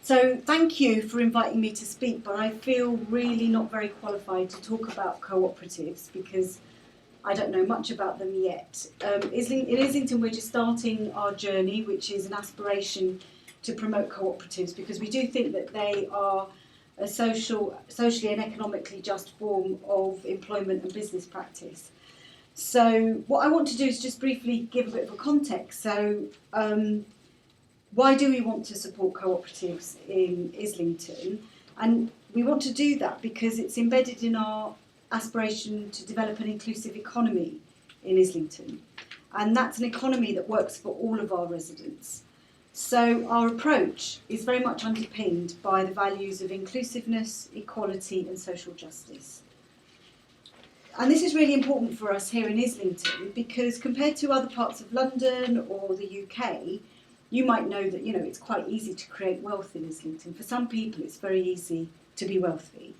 So thank you for inviting me to speak, but I feel really not very qualified to talk about cooperatives because I don't know much about them yet. In Islington, we're just starting our journey, which is an aspiration to promote cooperatives, because we do think that they are a socially and economically just form of employment and business practice. So what I want to do is just briefly give a bit of a context. So why do we want to support cooperatives in Islington? And we want to do that because it's embedded in our aspiration to develop an inclusive economy in Islington. And that's an economy that works for all of our residents. So our approach is very much underpinned by the values of inclusiveness, equality and social justice. And this is really important for us here in Islington because compared to other parts of London or the UK, you might know that it's quite easy to create wealth in Islington. For some people it's very easy to be wealthy.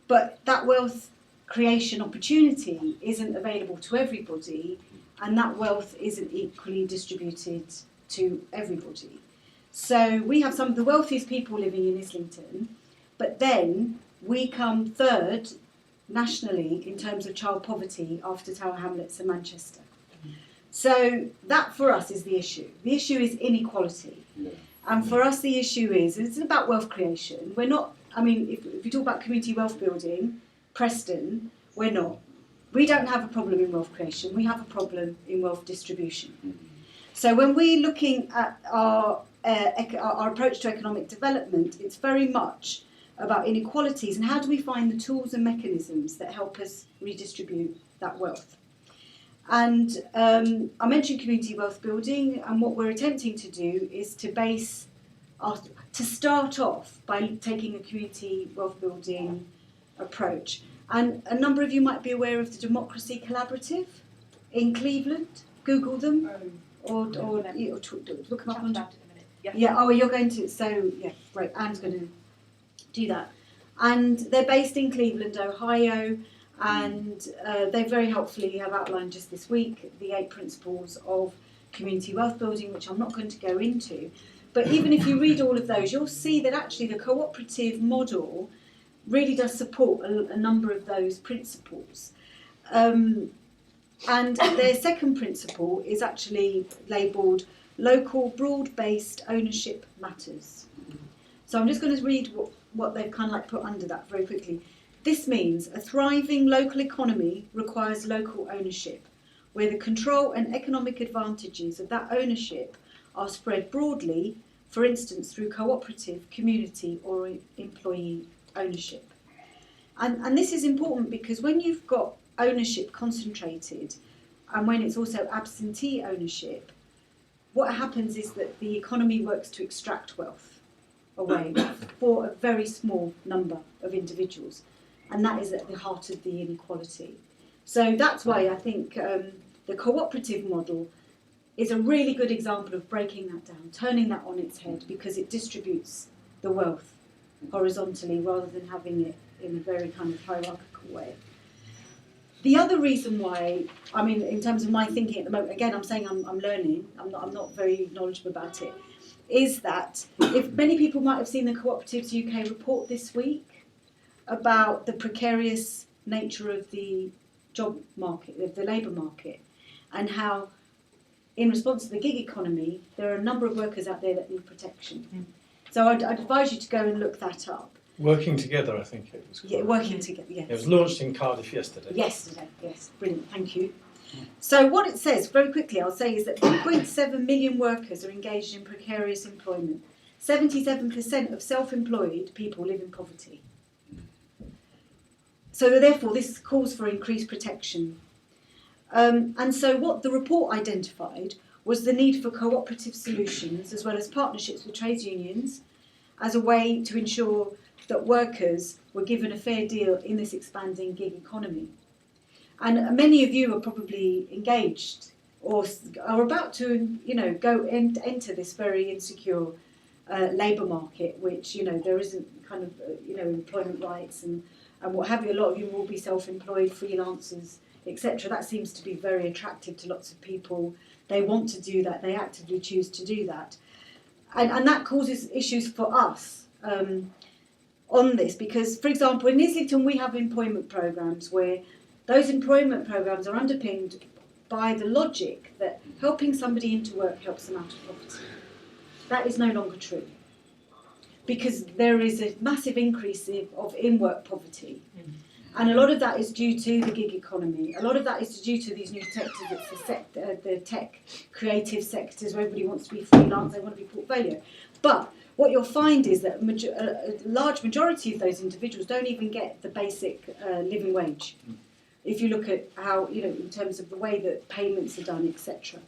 But that wealth creation opportunity isn't available to everybody, and that wealth isn't equally distributed to everybody. So we have some of the wealthiest people living in Islington, but then we come third nationally in terms of child poverty after Tower Hamlets and Manchester. So that for us is the issue. The issue is inequality. And for us the issue is, it's about wealth creation. We're not, if you talk about community wealth building, Preston, we're not. We don't have a problem in wealth creation, we have a problem in wealth distribution. So when we're looking at our approach to economic development, it's very much about inequalities and how do we find the tools and mechanisms that help us redistribute that wealth. And I mentioned community wealth building, and what we're attempting to do is to start off by taking a community wealth building approach. And a number of you might be aware of the Democracy Collaborative in Cleveland. Google them, or look them up on. Yeah. Oh, you're going to. So yeah, right. Ann's going to do that, and they're based in Cleveland, Ohio. And they very helpfully have outlined just this week the 8 principles of community wealth building, which I'm not going to go into. But even if you read all of those, you'll see that actually the cooperative model really does support a number of those principles. And their second principle is actually labelled local broad-based ownership matters. So I'm just going to read what they've kind of like put under that very quickly. This means a thriving local economy requires local ownership, where the control and economic advantages of that ownership are spread broadly, for instance through cooperative, community or employee ownership. And this is important because when you've got ownership concentrated and when it's also absentee ownership, what happens is that the economy works to extract wealth away for a very small number of individuals. And that is at the heart of the inequality. So that's why I think the cooperative model is a really good example of breaking that down, turning that on its head, because it distributes the wealth horizontally rather than having it in a very kind of hierarchical way. The other reason why, in terms of my thinking at the moment, again, I'm saying I'm learning, I'm not very knowledgeable about it, is that if many people might have seen the Cooperatives UK report this week, about the precarious nature of the job market, of the labour market, and how in response to the gig economy there are a number of workers out there that need protection. So I'd advise you to go and look that up. Working Together, I think it was called. Yeah, Working Together, yes. It was launched in Cardiff yesterday. Yesterday, yes, brilliant, thank you. So what it says, very quickly I'll say, is that 1.7 million workers are engaged in precarious employment. 77% of self-employed people live in poverty. So therefore this calls for increased protection. And so what the report identified was the need for cooperative solutions as well as partnerships with trades unions as a way to ensure that workers were given a fair deal in this expanding gig economy. And many of you are probably engaged or are about to, go and enter this very insecure labour market, which, there isn't kind of, employment rights and what have you. A lot of you will be self-employed, freelancers, etc. That seems to be very attractive to lots of people. They want to do that. They actively choose to do that. and that causes issues for us on this, because, for example, in Islington we have employment programmes where those employment programmes are underpinned by the logic that helping somebody into work helps them out of poverty. That is no longer true, because there is a massive increase of in-work poverty. And a lot of that is due to the gig economy. A lot of that is due to these new sectors. It's the tech, creative sectors where everybody wants to be freelance, they want to be portfolio. But what you'll find is that a large majority of those individuals don't even get the basic living wage. If you look at how, in terms of the way that payments are done, etc.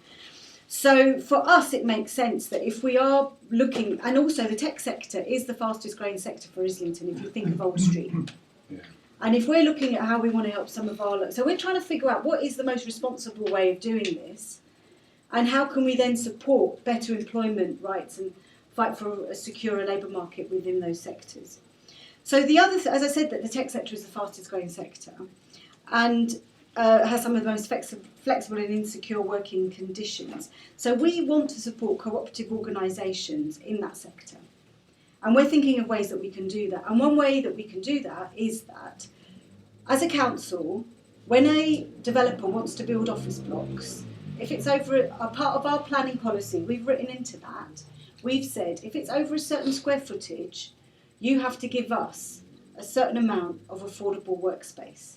So for us, it makes sense that if we are looking, and also the tech sector is the fastest growing sector for Islington, if you think of Old Street. Yeah. And if we're looking at how we want to help some of our... So we're trying to figure out what is the most responsible way of doing this, and how can we then support better employment rights and fight for a secure labour market within those sectors. So the other, as I said, that the tech sector is the fastest growing sector, and has some of the most flexible and insecure working conditions. So we want to support cooperative organisations in that sector. And we're thinking of ways that we can do that. And one way that we can do that is that, as a council, when a developer wants to build office blocks, if it's over a part of our planning policy, we've written into that, we've said, if it's over a certain square footage, you have to give us a certain amount of affordable workspace.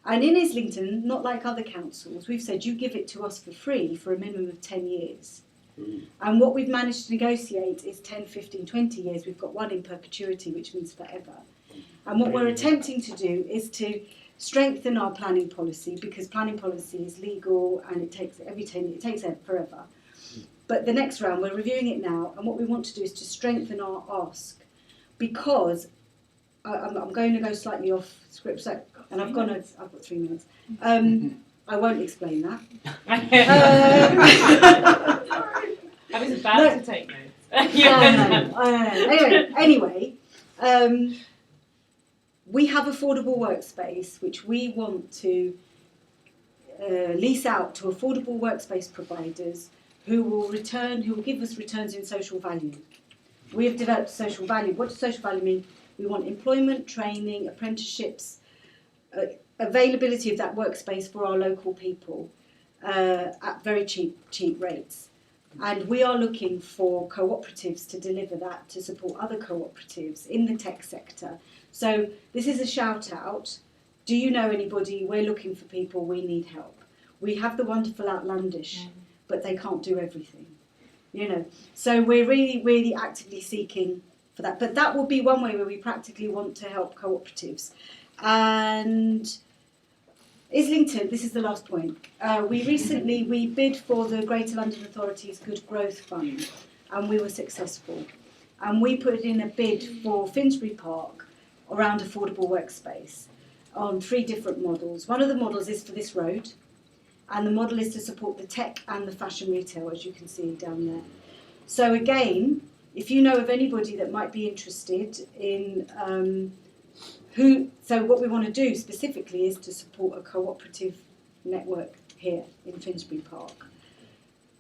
And in Islington, not like other councils, we've said you give it to us for free for a minimum of 10 years. And what we've managed to negotiate is 10, 15, 20 years. We've got one in perpetuity, which means forever. And what we're attempting to do is to strengthen our planning policy, because planning policy is legal and it takes it takes forever. But the next round, we're reviewing it now, and what we want to do is to strengthen our ask, because I'm going to go slightly off script, so, and I've got 3 minutes. I won't explain that. I was about to take notes. Anyway, we have affordable workspace, which we want to lease out to affordable workspace providers who will give us returns in social value. We have developed social value. What does social value mean? We want employment, training, apprenticeships, availability of that workspace for our local people at very cheap rates. And we are looking for cooperatives to deliver that, to support other cooperatives in the tech sector. So this is a shout out. Do you know anybody? We're looking for people, we need help. We have the wonderful Outlandish, but they can't do everything. So we're really, really actively seeking for that. But that will be one way where we practically want to help cooperatives. And Islington, this is the last point. We bid for the Greater London Authority's Good Growth Fund, and we were successful. And we put in a bid for Finsbury Park around affordable workspace on 3 different models. One of the models is for this road, and the model is to support the tech and the fashion retail, as you can see down there. So again, if you know of anybody that might be interested in so what we want to do specifically is to support a cooperative network here in Finsbury Park.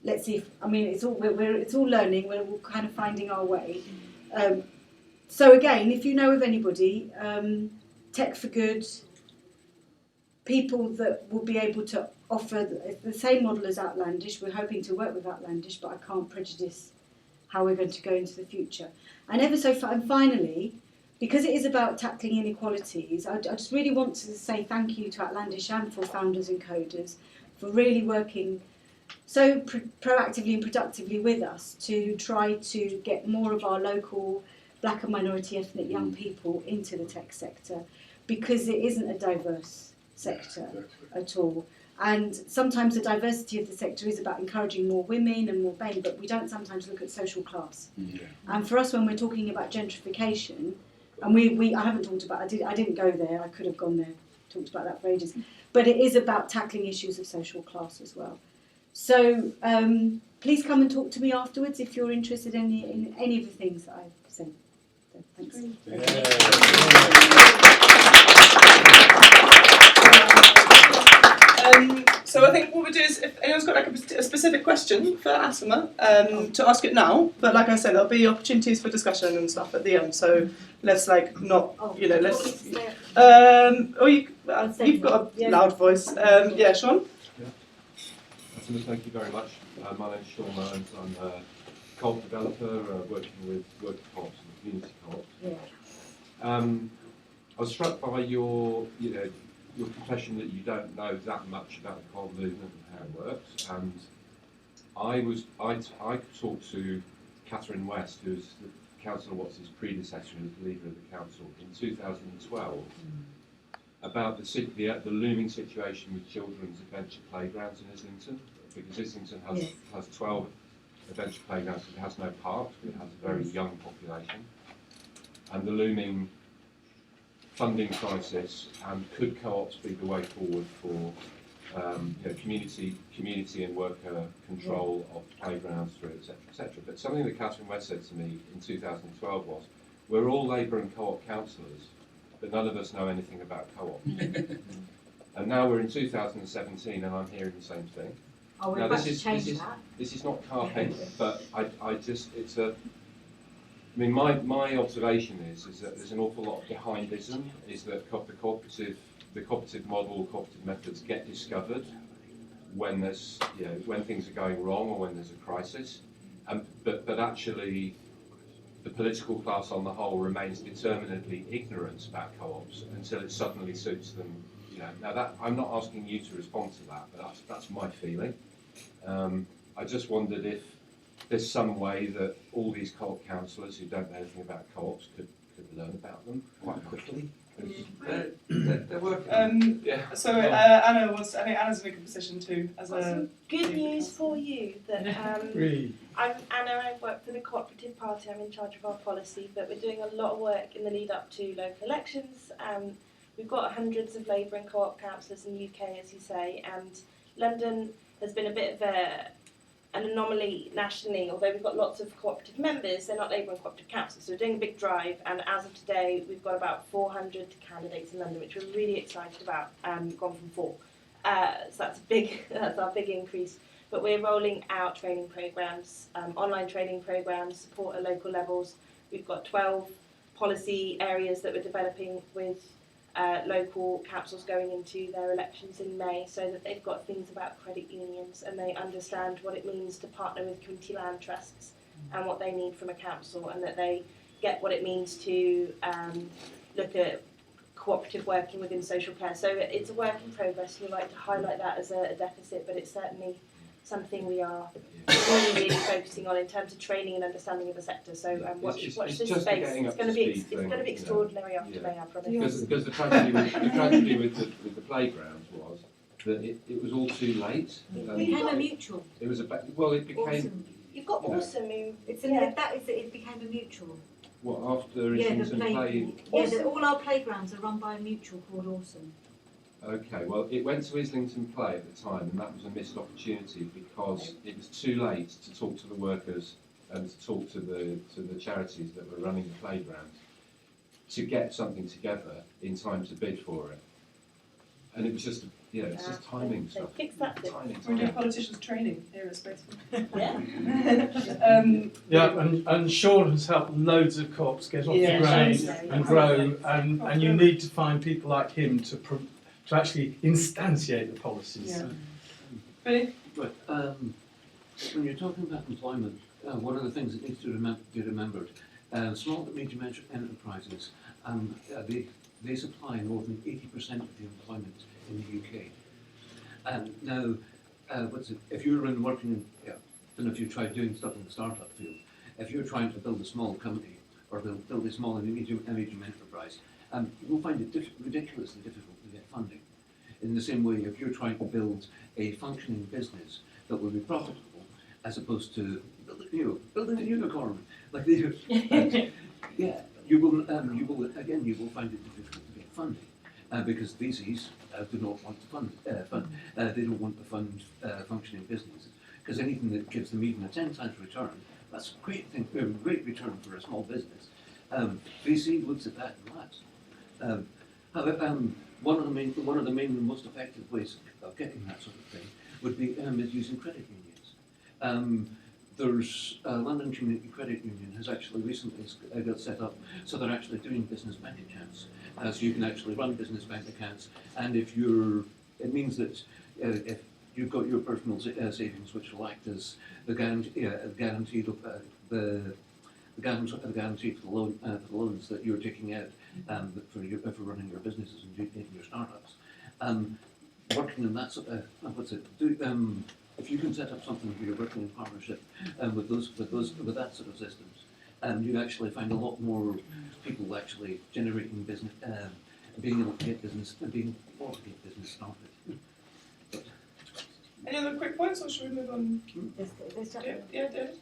Let's see it's all learning, we're all kind of finding our way. So again, if you know of anybody, Tech for Good, people that will be able to offer the same model as Outlandish. We're hoping to work with Outlandish, but I can't prejudice how we're going to go into the future. And and finally, because it is about tackling inequalities, I just really want to say thank you to Outlandish and for founders and coders for really working so proactively and productively with us to try to get more of our local black and minority ethnic young people into the tech sector, because it isn't a diverse sector at all. And sometimes the diversity of the sector is about encouraging more women and more men, but we don't sometimes look at social class. And for us, when we're talking about gentrification, and I haven't talked about, I didn't go there, I could have gone there, talked about that for ages, but it is about tackling issues of social class as well. So please come and talk to me afterwards if you're interested in any of the things that I've said. So, thanks. So I think what we do is, if anyone's got like a specific question for Asima, to ask it now. But like I said, there'll be opportunities for discussion and stuff at the end. So let's like not, let's. You've got a loud voice. Yeah, Sean. Yeah. Thank you very much. My name's Sean Owens. I'm a co-op developer working with worker co-ops and community co-ops. Yeah. I was struck by your confession that you don't know that much about the co-op movement and how it works. And I talked to Catherine West, who's the Councillor Watts' predecessor as leader of the council in 2012, about the looming situation with children's adventure playgrounds in Islington, because Islington has 12 adventure playgrounds, but it has no parks, but it has a very young population, and the looming funding crisis, and could co-ops be the way forward for community and worker control of playgrounds through, etc., etc. But something that Catherine West said to me in 2012 was, we're all Labour and co-op councillors, but none of us know anything about co-op. And now we're in 2017 and I'm hearing the same thing. Oh, we're now about to change that. This is not carpet, but my observation is that there's an awful lot behind ism, is that the cooperative model, cooperative methods get discovered when there's, when things are going wrong or when there's a crisis, but actually the political class on the whole remains determinedly ignorant about co-ops until it suddenly suits them. Now I'm not asking you to respond to that, but that's my feeling. I just wondered if there's some way that all these co-op councillors who don't know anything about co-ops could learn about them quite quickly. They're working. So Anna I think Anna's in a good position too. Good news for you that Really? I'm Anna. I work for the Co-operative Party. I'm in charge of our policy, but we're doing a lot of work in the lead up to local elections. We've got hundreds of Labour and co-op councillors in the UK, as you say, and London has been a bit of an anomaly nationally. Although we've got lots of cooperative members, they're not Labour and cooperative councils. So we're doing a big drive, and as of today, we've got about 400 candidates in London, which we're really excited about. Gone from 4, so that's our big increase. But we're rolling out training programmes, online training programmes, support at local levels. We've got 12 policy areas that we're developing with local councils going into their elections in May, so that they've got things about credit unions and they understand what it means to partner with community land trusts and what they need from a council, and that they get what it means to look at cooperative working within social care. So it's a work in progress. We like to highlight that as a deficit, but it's certainly something we are really focusing on in terms of training and understanding of the sector. So watch this space. It's going to be extraordinary after May, I promise. Because the tragedy with the playgrounds was that it was all too late. It became a mutual. It was it became. Awesome. You've got awesome. It became a mutual. What, after Islington played? All our playgrounds are run by a mutual called Awesome. Okay, well, it went to Islington Play at the time, and that was a missed opportunity because it was too late to talk to the workers and to talk to the charities that were running the playgrounds to get something together in time to bid for it. And it was just, it's just timing stuff. Fix that. We're doing politicians training here at Space. And Sean has helped loads of co-ops get off the ground and grow, and you need to find people like him to actually instantiate the policies. Really? Right. When you're talking about employment, one of the things that needs to be remembered, small and medium enterprises, they supply more than 80% of the employment in the UK. Now, if you're working, I don't know if you've tried doing stuff in the startup field, if you're trying to build a small company or build a small and medium enterprise, you will find it ridiculously difficult to get funding. In the same way, if you're trying to build a functioning business that will be profitable, as opposed to building a unicorn, like they do, you will find it difficult to get funding because VCs do not want to fund. They don't want to fund functioning businesses, because anything that gives them even a 10 times return, that's a great thing, a great return for a small business. VC looks at that and laughs. One of the main and most effective ways of getting that sort of thing would be is using credit unions. There's London Community Credit Union has actually recently got set up, so they're actually doing business bank accounts. So you can actually run business bank accounts, and it means that if you've got your personal savings, which will act as the guarantee of the guarantee for the loans that you're taking out for running your businesses and your startups. Working in that sort of if you can set up something where you're working in partnership with that sort of systems, you actually find a lot more people actually generating business, being able to get business and being able to get business started. Any other quick points, or should we move on? Yeah, David.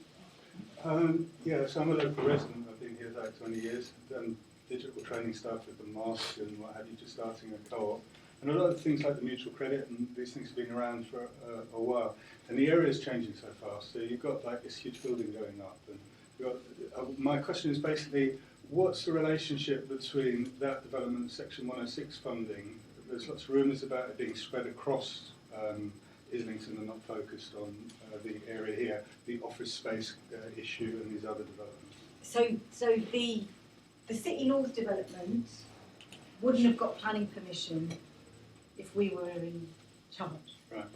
So I'm a local resident. I've been here about 20 years. Done digital training stuff with the mosque and what have you, just starting a co-op. And a lot of things like the mutual credit and these things have been around for a while. And the area is changing so fast. So you've got like this huge building going up. And you've got, my question is basically, what's the relationship between that development and Section 106 funding? There's lots of rumours about it being spread across Islington and not focused on the area here, the office space issue and these other developments. So the City North development wouldn't have got planning permission if we were in charge. Right.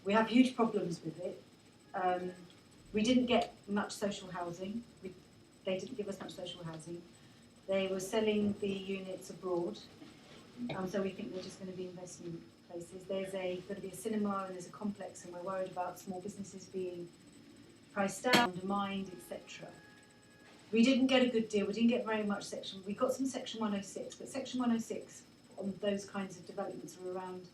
We have huge problems with it. We didn't get much social housing. They didn't give us much social housing. They were selling the units abroad, so we think they're just going to be investment places. There's going to be a cinema and there's a complex, and we're worried about small businesses being priced out, undermined, etc. We didn't get a good deal. We didn't get very much section. We got some Section 106, but Section 106 on those kinds of developments are around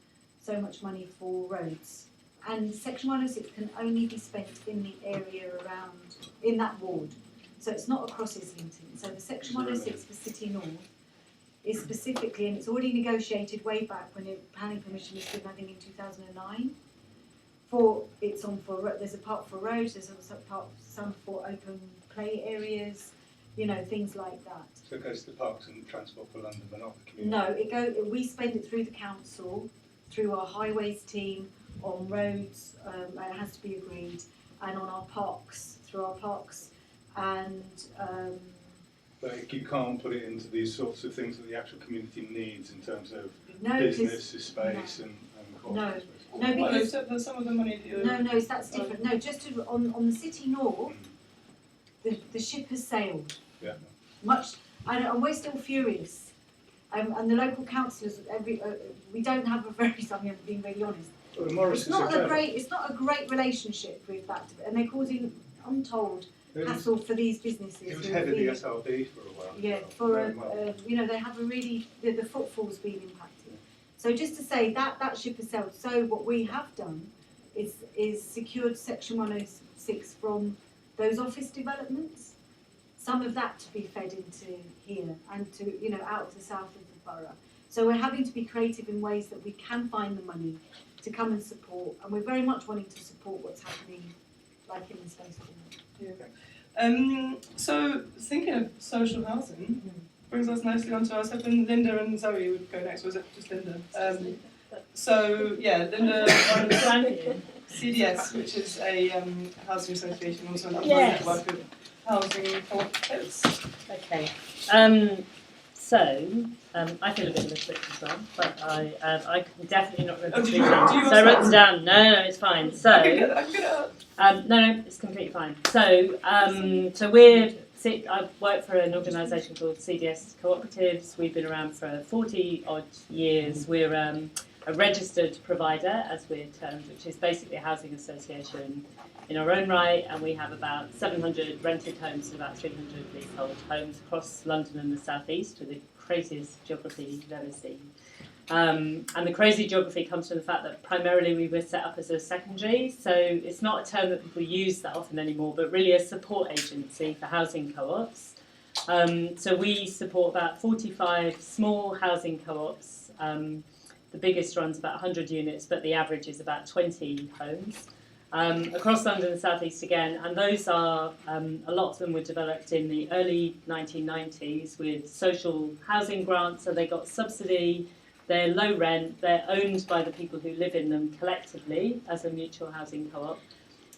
so much money for roads. And Section 106 can only be spent in the area around, in that ward. So it's not across Islington. So the Section 106 for City North is specifically, and it's already negotiated way back when planning permission was given, I think in 2009. There's a part for roads, there's also some for open play areas, things like that. So it goes to the Parks and Transport for London, but not the community? No, we spend it through the council, through our highways team, on roads, it has to be agreed, and on our parks, through our parks, and... But you can't put it into these sorts of things that the actual community needs in terms of business, space, and No, because some of the money that No, that's different. No, just on the City North, the ship has sailed. Yeah. And we're still furious. And the local councillors, we don't have a very. I'm being really honest. Well, it's not a great relationship with that, and they're causing untold hassle for these businesses. It was head of the SRB for a while. Yeah, they have the footfall's been impacted. So just to say that ship has sailed. So what we have done is secured Section 106 from those office developments. Some of that to be fed into here and to out of the south of the borough. So we're having to be creative in ways that we can find the money to come and support, and we're very much wanting to support what's happening, like in the space. So thinking of social housing brings us nicely onto, I was hoping Linda and Zoe would go next, or was it just Linda? Linda runs CDS, which is a housing association, also another network of housing cooperatives. Okay. I feel a bit of a switch as well, but I can definitely not remember speaking. So I wrote them down. No, it's fine. So I can get it up. No, it's completely fine. So I work for an organisation called CDS Cooperatives. We've been around for 40 odd years. We're a registered provider, as we're termed, which is basically a housing association in our own right, and we have about 700 rented homes and about 300 leasehold homes across London and the South East, with the craziest geography you've ever seen. And the crazy geography comes from the fact that primarily we were set up as a secondary, so it's not a term that people use that often anymore, but really a support agency for housing co-ops. So we support about 45 small housing co-ops. The biggest runs about 100 units, but the average is about 20 homes. Across London and South East again, and those are, a lot of them were developed in the early 1990s with social housing grants, so they got subsidy They're low rent, they're owned by the people who live in them collectively as a mutual housing co-op,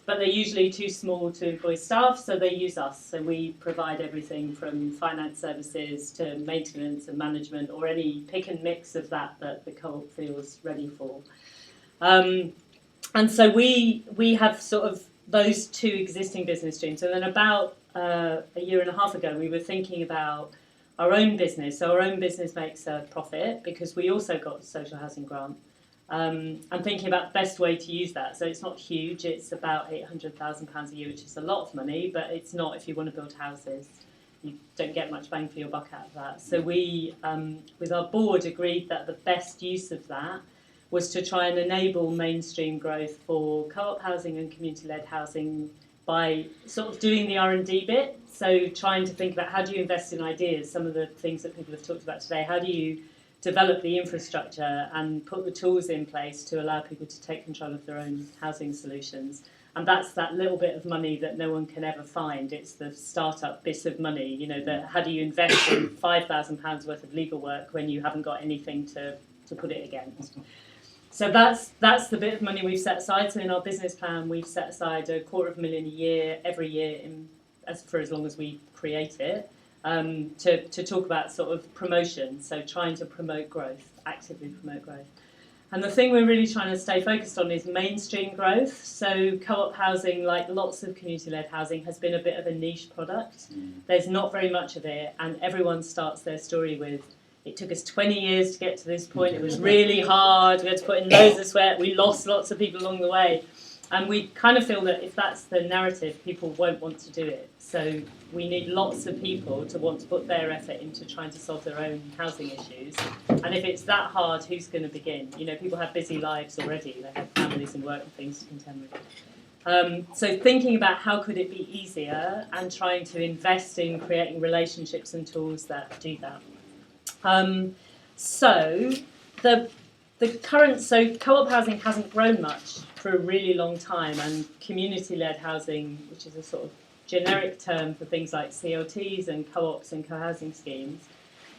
but they're usually too small to employ staff, so they use us. So we provide everything from finance services to maintenance and management, or any pick and mix of that the co-op feels ready for. And so we have sort of those two existing business streams. And then about a year and a half ago, we were thinking about our own business. So our own business makes a profit because we also got a social housing grant. And thinking about the best way to use that. So it's not huge, it's about £800,000 a year, which is a lot of money, but it's not if you want to build houses. You don't get much bang for your buck out of that. So we, with our board, agreed that the best use of that was to try and enable mainstream growth for co-op housing and community-led housing by sort of doing the R&D bit. So trying to think about how do you invest in ideas, some of the things that people have talked about today. How do you develop the infrastructure and put the tools in place to allow people to take control of their own housing solutions? And that's that little bit of money that no one can ever find. It's the startup bit of money, you know, that how do you invest in £5,000 worth of legal work when you haven't got anything to put it against? So that's the bit of money we've set aside. So in our business plan, we've set aside £250,000 a year, every year, for as long as we create it, to talk about sort of promotion. So trying to promote growth, actively promote growth. And the thing we're really trying to stay focused on is mainstream growth. So co-op housing, like lots of community-led housing, has been a bit of a niche product. There's not very much of it, and everyone starts their story with, it took us 20 years to get to this point. It was really hard. We had to put in loads of sweat. We lost lots of people along the way. And we kind of feel that if that's the narrative, people won't want to do it. So we need lots of people to want to put their effort into trying to solve their own housing issues. And if it's that hard, who's going to begin? You know, people have busy lives already. They have families and work and things to contend with. So thinking about how could it be easier and trying to invest in creating relationships and tools that do that. So co-op housing hasn't grown much for a really long time, and community-led housing, which is a sort of generic term for things like CLTs and co-ops and co-housing schemes.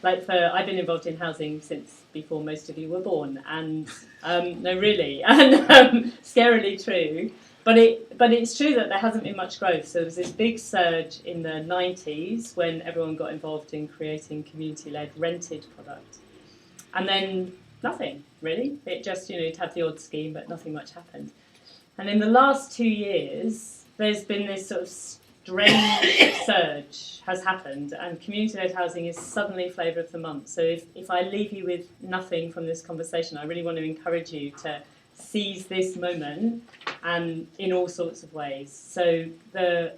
I've been involved in housing since before most of you were born, and no, really, and scarily true. But it's true that there hasn't been much growth. So there was this big surge in the 90s when everyone got involved in creating community-led rented product. And then nothing, really. It just, you'd have the odd scheme, but nothing much happened. And in the last 2 years, there's been this sort of strange surge has happened, and community-led housing is suddenly flavour of the month. So if I leave you with nothing from this conversation, I really want to encourage you to seize this moment, and in all sorts of ways. So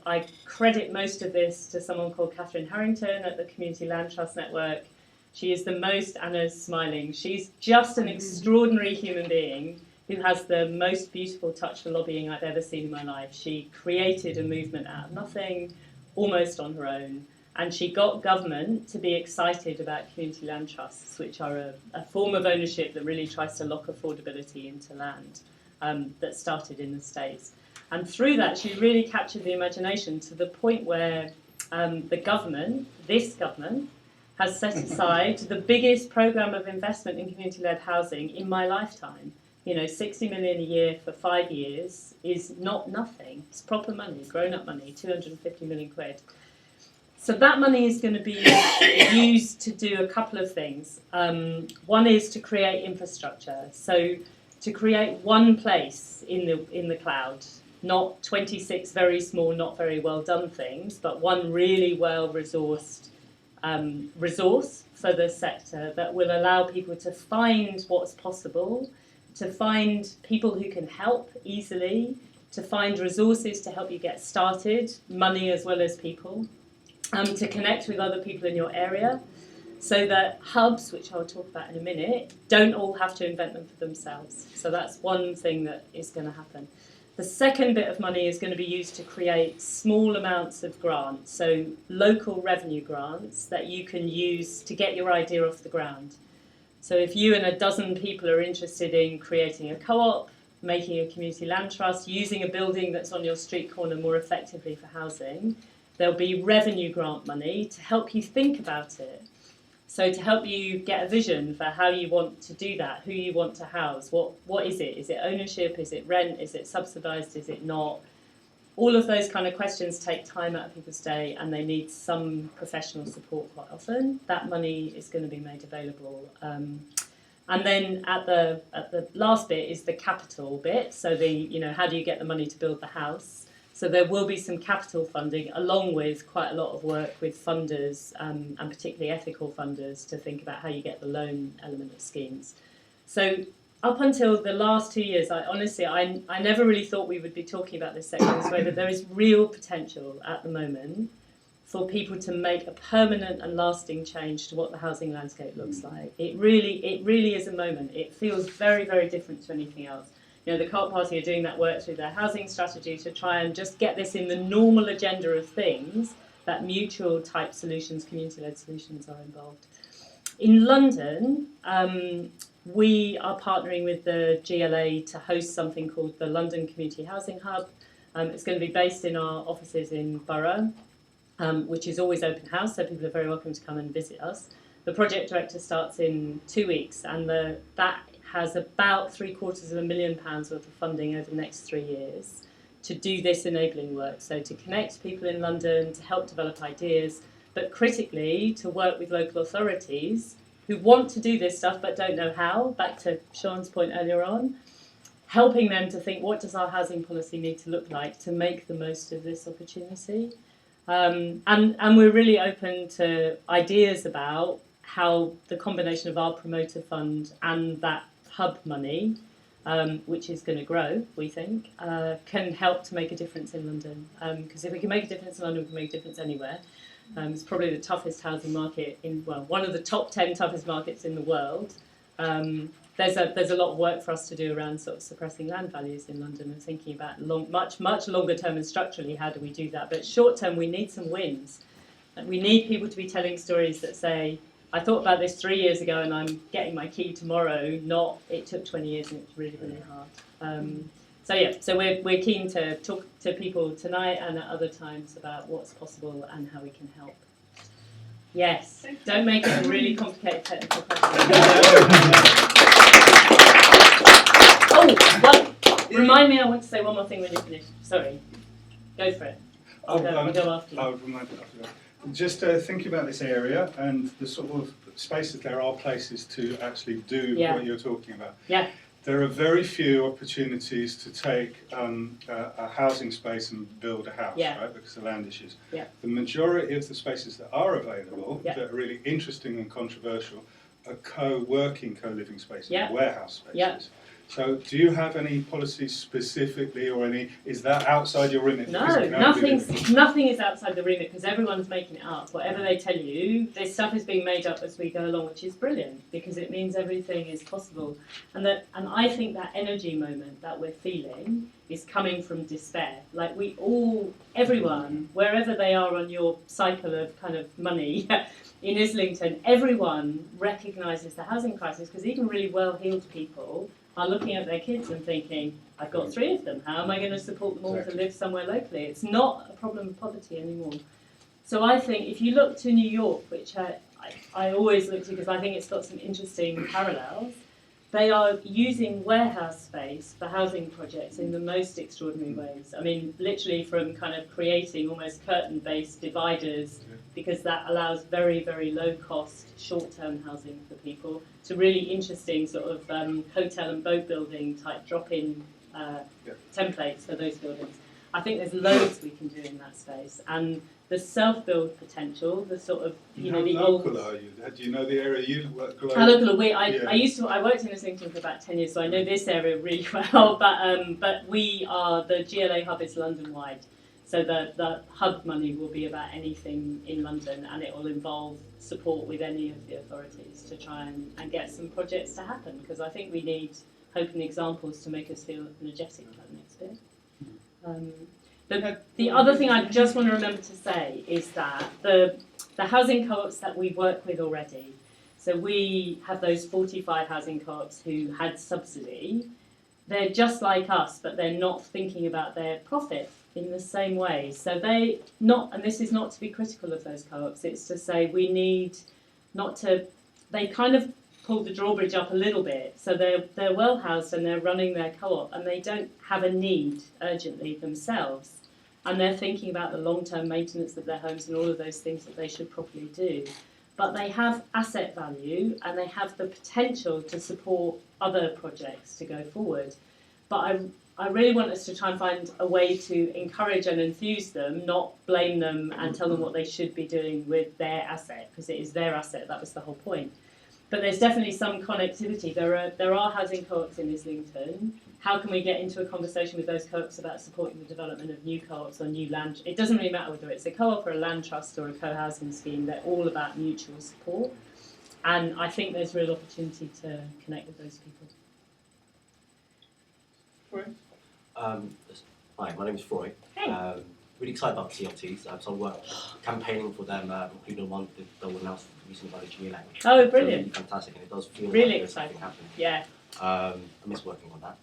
I credit most of this to someone called Catherine Harrington at the Community Land Trust Network. She is the most, Anna's smiling, she's just an extraordinary human being who has the most beautiful touch for lobbying I've ever seen in my life. She created a movement out of nothing, almost on her own, and she got government to be excited about community land trusts, which are a form of ownership that really tries to lock affordability into land, that started in the States. And through that, she really captured the imagination to the point where the government, this government, has set aside the biggest programme of investment in community-led housing in my lifetime. 60 million a year for 5 years is not nothing. It's proper money, grown-up money, 250 million quid. So that money is going to be used to do a couple of things. One is to create infrastructure. So to create one place in the cloud, not 26 very small, not very well done things, but one really well-resourced resource for the sector that will allow people to find what's possible, to find people who can help easily, to find resources to help you get started, money as well as people, to connect with other people in your area, so that hubs, which I'll talk about in a minute, don't all have to invent them for themselves. So that's one thing that is going to happen. The second bit of money is going to be used to create small amounts of grants, so local revenue grants that you can use to get your idea off the ground. So if you and a dozen people are interested in creating a co-op, making a community land trust, using a building that's on your street corner more effectively for housing, there'll be revenue grant money to help you think about it. So to help you get a vision for how you want to do that, who you want to house, what is it? Is it ownership? Is it rent? Is it subsidised? Is it not? All of those kind of questions take time out of people's day, and they need some professional support quite often. That money is going to be made available. And then at the last bit is the capital bit. So how do you get the money to build the house? So there will be some capital funding, along with quite a lot of work with funders, and particularly ethical funders, to think about how you get the loan element of schemes. So up until the last 2 years, I never really thought we would be talking about this sector this way, but there is real potential at the moment for people to make a permanent and lasting change to what the housing landscape looks like. It really is a moment. It feels very, very different to anything else. The Co-op Party are doing that work through their housing strategy to try and just get this in the normal agenda of things, that mutual type solutions, community-led solutions are involved. In London, we are partnering with the GLA to host something called the London Community Housing Hub. It's going to be based in our offices in Borough, which is always open house, so people are very welcome to come and visit us. The project director starts in 2 weeks, and that has about £750,000 worth of funding over the next 3 years to do this enabling work. So to connect people in London, to help develop ideas, but critically to work with local authorities who want to do this stuff but don't know how, back to Sean's point earlier on, helping them to think, what does our housing policy need to look like to make the most of this opportunity? And we're really open to ideas about how the combination of our promoter fund and that hub money, which is going to grow, we think, can help to make a difference in London. Because if we can make a difference in London, we can make a difference anywhere. It's probably the toughest housing market one of the top 10 toughest markets in the world. There's a lot of work for us to do around sort of suppressing land values in London and thinking about much longer term and structurally how do we do that. But short term, we need some wins. We need people to be telling stories that say, I thought about this 3 years ago and I'm getting my key tomorrow, not it took 20 years and it's really, really hard. So we're keen to talk to people tonight and at other times about what's possible and how we can help. Yes, don't make it a really complicated technical question. Remind me, I want to say one more thing when you finish. Sorry, go for it. I'll go after you. I'll remind you after that. Just thinking about this area and the sort of spaces, there are places to actually do what you're talking about. Yeah. There are very few opportunities to take a housing space and build a house, right, because of land issues. Yeah. The majority of the spaces that are available, that are really interesting and controversial, are co-working, co-living spaces, warehouse spaces. Yeah. So do you have any policies specifically or is that outside your remit? No, nothing is outside the remit because everyone's making it up. Whatever they tell you, this stuff is being made up as we go along, which is brilliant because it means everything is possible. And I think that energy moment that we're feeling is coming from despair. Like everyone, wherever they are on your cycle of kind of money in Islington, everyone recognises the housing crisis because even really well-heeled people are looking at their kids and thinking, I've got 3 of them, how am I going to support them all to live somewhere locally? It's not a problem of poverty anymore. So I think if you look to New York, which I always look to because I think it's got some interesting parallels, they are using warehouse space for housing projects in the most extraordinary ways. I mean, literally from kind of creating almost curtain-based dividers because that allows very, very low-cost, short-term housing for people, to really interesting sort of hotel and boat building type drop-in templates for those buildings. I think there's loads we can do in that space, and the self-build potential, the sort of the local are you? Do you know the area you work globally? How local are we? I worked in Islington for about 10 years, so I know this area really well. But we are the GLA hub is London-wide. So the hub money will be about anything in London, and it will involve support with any of the authorities to try and get some projects to happen, because I think we need hope and examples to make us feel energetic about the next bit. The other thing I just want to remember to say is that the housing co-ops that we work with already, so we have those 45 housing co-ops who had subsidy, they're just like us, but they're not thinking about their profit in the same way. So and this is not to be critical of those co-ops, it's to say we need they kind of pulled the drawbridge up a little bit, so they're well housed and they're running their co-op, and they don't have a need urgently themselves, and they're thinking about the long-term maintenance of their homes and all of those things that they should properly do. But they have asset value and they have the potential to support other projects to go forward. But I really want us to try and find a way to encourage and enthuse them, not blame them and tell them what they should be doing with their asset, because it is their asset. That was the whole point. But there's definitely some connectivity. There are housing co-ops in Islington. How can we get into a conversation with those co-ops about supporting the development of new co-ops or new land? It doesn't really matter whether it's a co-op or a land trust or a co-housing scheme. They're all about mutual support. And I think there's real opportunity to connect with those people. Hi, my name is Froy. Hey. Really excited about CLTs. So I work campaigning for them, including the one that was announced recently by the GLA. Oh, brilliant. So really fantastic, and it does feel Really like there's exciting. something happening. Yeah. I miss working on that.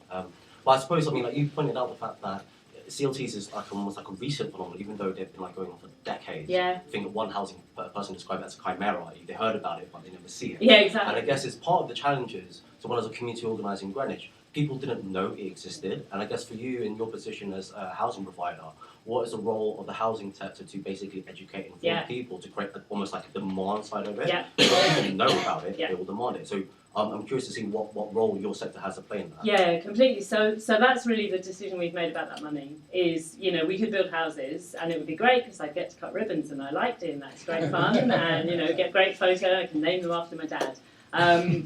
But I suppose, like you pointed out the fact that CLTs is almost like a recent phenomenon, even though they've been going on for decades. Yeah. I think one housing person described it as a chimera. They heard about it, but they never see it. Yeah, exactly. And I guess it's part of the challenges. So when I was a community organiser in Greenwich, people didn't know it existed. And I guess for you, in your position as a housing provider, what is the role of the housing sector to basically educate and inform people to create almost like a demand side of it? Yeah. If people know about it, Yeah. they will demand it. So I'm curious to see what role your sector has to play in that. Yeah, completely. So that's really the decision we've made about that money is, we could build houses and it would be great because I'd get to cut ribbons and I liked it and that's great fun and, get great photo, I can name them after my dad.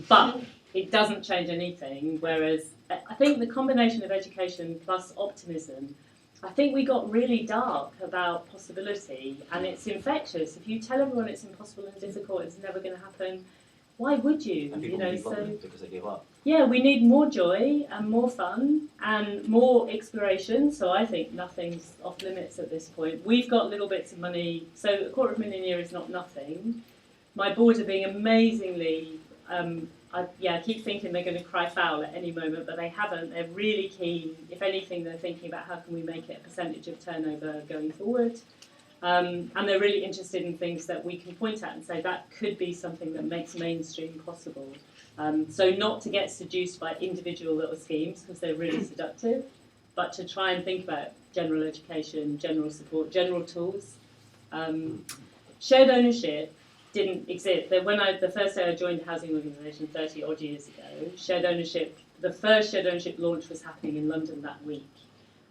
But it doesn't change anything, whereas I think the combination of education plus optimism, I think we got really dark about possibility and it's infectious. If you tell everyone it's impossible and difficult, it's never going to happen, why would you? And people because they give up. Yeah, we need more joy and more fun and more exploration. So I think nothing's off limits at this point. We've got little bits of money, so £250,000 a year is not nothing. My board are being amazingly, I keep thinking they're going to cry foul at any moment, but they haven't. They're really keen. If anything, they're thinking about how can we make it a percentage of turnover going forward. And they're really interested in things that we can point at and say that could be something that makes mainstream possible. So not to get seduced by individual little schemes because they're really seductive, but to try and think about general education, general support, general tools. Shared ownership didn't exist. The first day I joined a housing organisation 30 odd years ago, the first shared ownership launch was happening in London that week.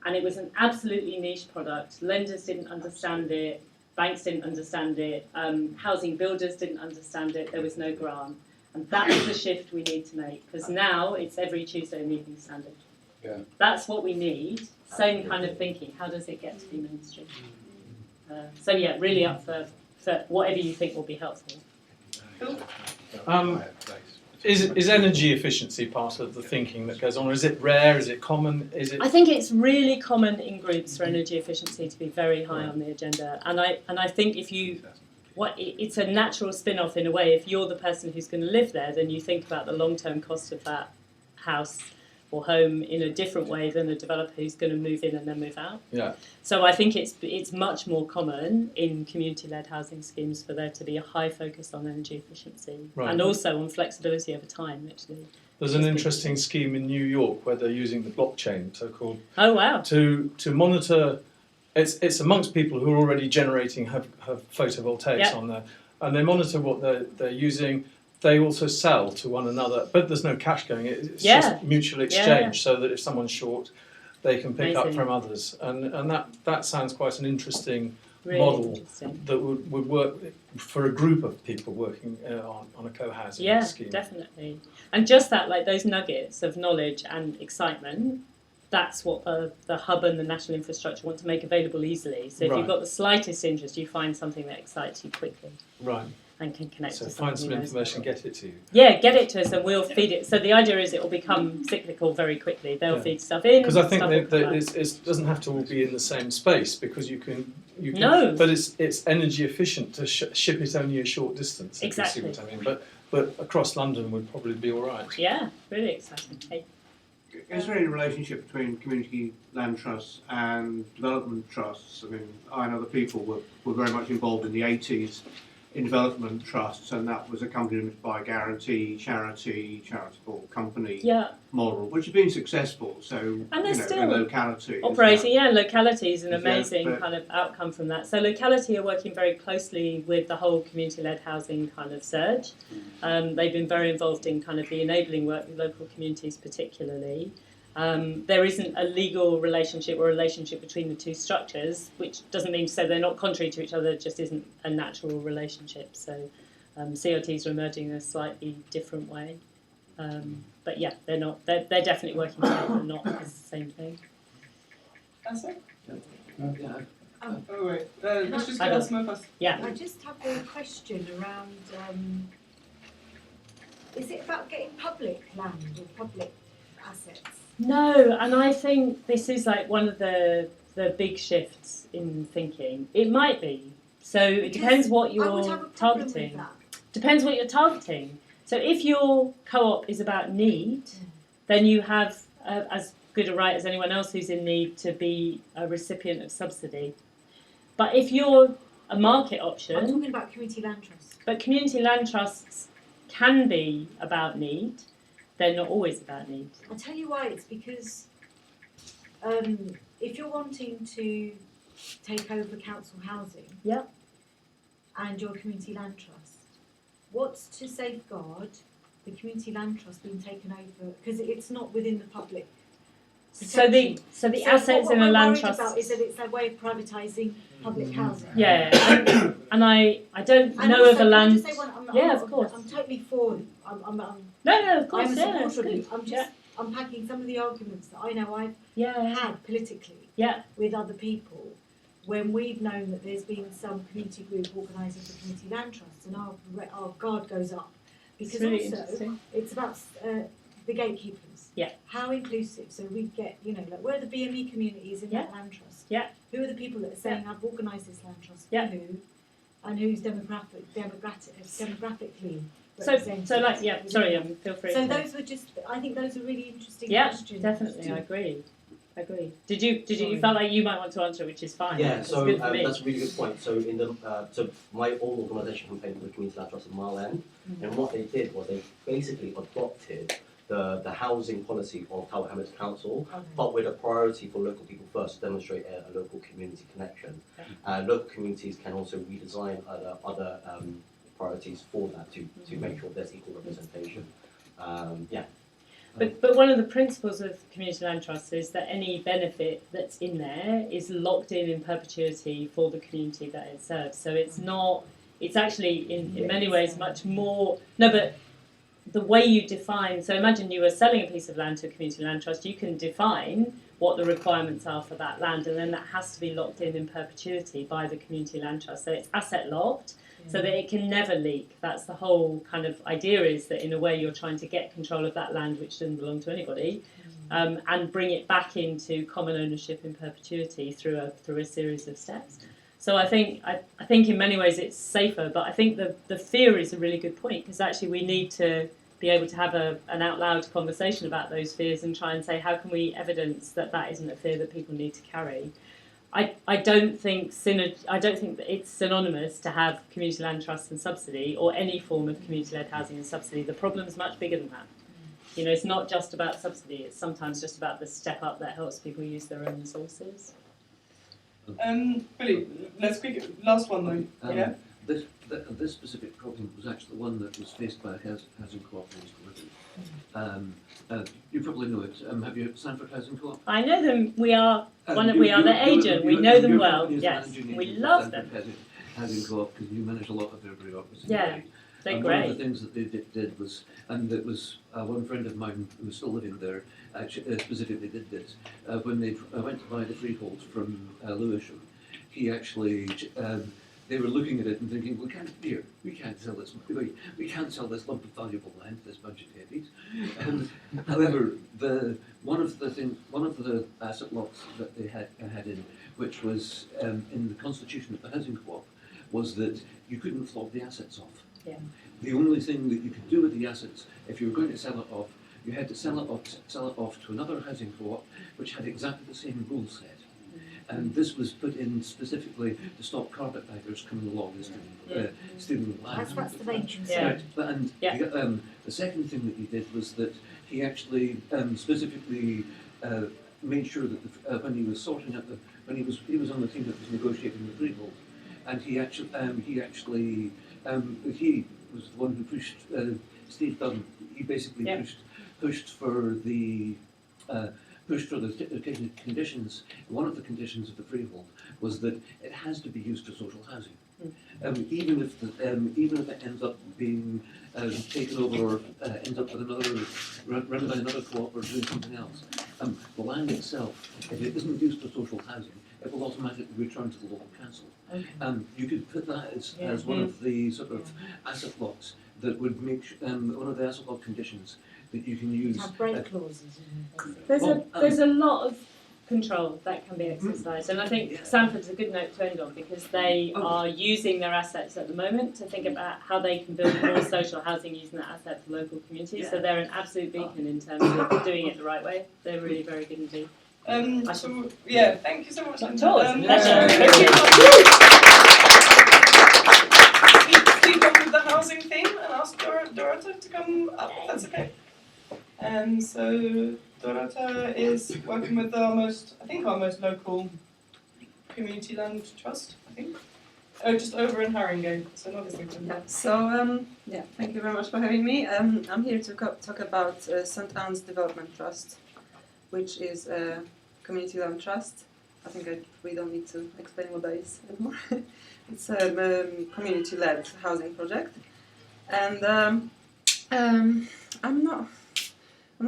And it was an absolutely niche product. Lenders didn't understand it, banks didn't understand it, housing builders didn't understand it, there was no grant. And that's the shift we need to make, because now it's every Tuesday an evening standard. Yeah. That's what we need, same kind of thinking, how does it get to be mainstream? Really up for whatever you think will be helpful. Is energy efficiency part of the thinking that goes on, or is it rare? Is it common? I think it's really common in groups for energy efficiency to be very high on the agenda, and I think it's a natural spin-off in a way. If you're the person who's going to live there, then you think about the long-term cost of that house or home in a different way than a developer who's going to move in and then move out. Yeah. So I think it's much more common in community-led housing schemes for there to be a high focus on energy efficiency and also on flexibility over time, actually. There's an interesting scheme in New York where they're using the blockchain, so-called. Oh wow! To monitor, it's amongst people who are already generating have photovoltaics on there, and they monitor what they're using. They also sell to one another, but there's no cash going. It's just mutual exchange, so that if someone's short, they can pick up from others, and that sounds quite an interesting model that would work for a group of people working on a co-housing scheme. Yeah, definitely. And just that, like those nuggets of knowledge and excitement, that's what the hub and the national infrastructure want to make available easily. So if you've got the slightest interest, you find something that excites you quickly. Right. And can connect to something. So find some information, get it to you. Yeah, get it to us and we'll feed it. So the idea is it will become cyclical very quickly. They'll feed stuff in. Because I think it doesn't have to all be in the same space, because you can. No. But it's energy efficient to ship it only a short distance. Exactly. If you see what I mean. But across London would probably be all right. Yeah, really exciting. Hey. Is there any relationship between community land trusts and development trusts? I mean, I and other people were very much involved in the 80s development trusts, and that was accompanied by a guarantee, charitable company model, which has been successful. So, and there's still locality operating. Locality is an amazing but, kind of outcome from that. So locality are working very closely with the whole community-led housing kind of surge. They've been very involved in kind of the enabling work with local communities particularly. There isn't a legal relationship or relationship between the two structures, which doesn't mean to say they're not contrary to each other, it just isn't a natural relationship. So CRTs are emerging in a slightly different way. But yeah, they're not. They're definitely working together, but not as the same thing. That's it? Yeah. Oh wait, let's just get Asima first. Yeah. I just have a question around, is it about getting public land or public assets? No, and I think this is like one of the big shifts in thinking. It might be. So it depends what you're targeting. Depends what you're targeting. So if your co-op is about need, then you have as good a right as anyone else who's in need to be a recipient of subsidy. But if you're a market option... I'm talking about community land trusts. But community land trusts can be about need. They're not always about need. I'll tell you why. It's because if you're wanting to take over council housing and your community land trust, what's to safeguard the community land trust being taken over? Because it's not within the public protection. So the assets in a land trust... What I'm worried about is that it's a way of privatising public housing. Yeah, and I don't and know also, of a land... of course. I'm totally for... No, of course, I'm a yeah, supporter of it. I'm just unpacking some of the arguments that I know I've had politically with other people when we've known that there's been some community group organising for community land trusts, and our guard goes up. Because really also, it's about the gatekeepers. Yeah. How inclusive. So we get, like, where are the BME communities in that land trust? Yeah. Who are the people that are saying, I've organised this land trust for who, and who's demographically represented? Feel free. So those were just, I think those are really interesting questions. Yeah, definitely, I agree. Did you felt like you might want to answer, which is fine. Yeah, so good for me. that's a really good point. So in the so my old organisation campaign with Community Land Trust in Mile End, and what they did was they basically adopted the housing policy of Cllr Asima Council, but with a priority for local people first to demonstrate a local community connection. Local communities can also redesign other priorities for that to make sure there's equal representation. But one of the principles of community land trusts is that any benefit that's in there is locked in perpetuity for the community that it serves. So it's not, it's actually in many ways much more, but the way you define, so imagine you were selling a piece of land to a community land trust, you can define what the requirements are for that land, and then that has to be locked in perpetuity by the community land trust. So it's asset locked, so that it can never leak. That's the whole kind of idea, is that in a way you're trying to get control of that land which doesn't belong to anybody, and bring it back into common ownership in perpetuity through a series of steps. So I think in many ways it's safer, but I think the fear is a really good point, because actually we need to be able to have an out loud conversation about those fears and try and say, how can we evidence that that isn't a fear that people need to carry? I don't think that it's synonymous to have community land trusts and subsidy, or any form of community-led housing and subsidy. The problem's much bigger than that. It's not just about subsidy. It's sometimes just about the step up that helps people use their own resources. Billy, let's quick last one though. This specific problem was actually the one that was faced by Housing Co-operative Party. You probably know it. Have you Sanford Housing Co-op? I know them. We are their agent. We know them well. Yes, we love them. Housing Co-op, because you manage a lot of their bureaucracy. Yeah, they're great. One of the things that they did was, and it was one friend of mine who was still living there, actually specifically did this. When they went to buy the freehold from Lewisham, he actually. They were looking at it and thinking, we can't sell this. We can't sell this lump of valuable land, this bunch of hippies. However, one of the asset locks that they had in, which was in the constitution of the housing co-op, was that you couldn't flog the assets off. Yeah. The only thing that you could do with the assets, if you were going to sell it off, you had to sell it off to another housing co-op, which had exactly the same rule set. And this was put in specifically to stop carpetbaggers coming along and stealing land. That's the vacancy. Right. The second thing that he did was that he actually specifically made sure that when he was sorting out when he was on the team that was negotiating the freehold, and he was the one who pushed Steve Dunn. He basically pushed for the conditions. One of the conditions of the freehold was that it has to be used for social housing. Even if it ends up being taken over or ends up with run by another co-op or doing something else, the land itself, if it isn't used for social housing, it will automatically return to the local council. You could put that as one of the sort of asset blocks that would make one of the asset block conditions that you can use. Have break clauses. There's a lot of control that can be exercised, and I think Sanford's a good note to end on, because they are using their assets at the moment to think about how they can build more social housing using that asset for local communities. So they're an absolute beacon in terms of doing it the right way. They're really very good indeed. Thank you so much. Keep on with the housing theme and ask Dorota to come up, if that's okay. So Dorota is working with our most local community land trust, I think. Just over in Haringey, so not Islington. Yeah. So thank you very much for having me. I'm here to talk about St. Ann'd Development Trust, which is a community land trust. I think we don't need to explain what that is anymore. It's a community-led housing project, and I'm not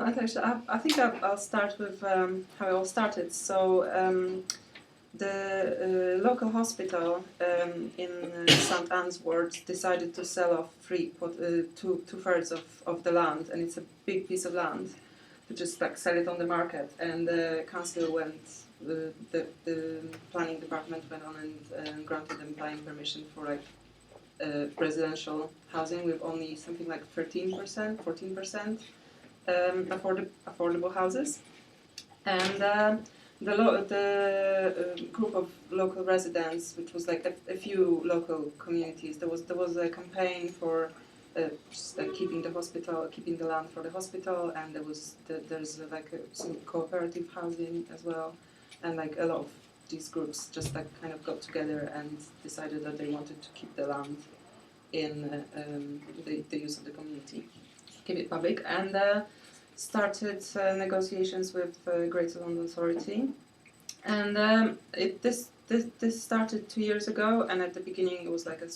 actually sure. I think I'll start with how it all started. So the local hospital in St. Ann's ward decided to sell off two-thirds of the land, and it's a big piece of land, to just like sell it on the market. And the council the planning department went on and granted them planning permission for like residential housing with only something like 13%, 14% affordable houses. And the group of local residents, which was like a few local communities, there was a campaign for just like keeping the land for the hospital, and there's like some cooperative housing as well, and like a lot of these groups just like kind of got together and decided that they wanted to keep the land in the use of the community, keep it public, and started negotiations with Greater London Authority, and this started 2 years ago, and at the beginning it was like a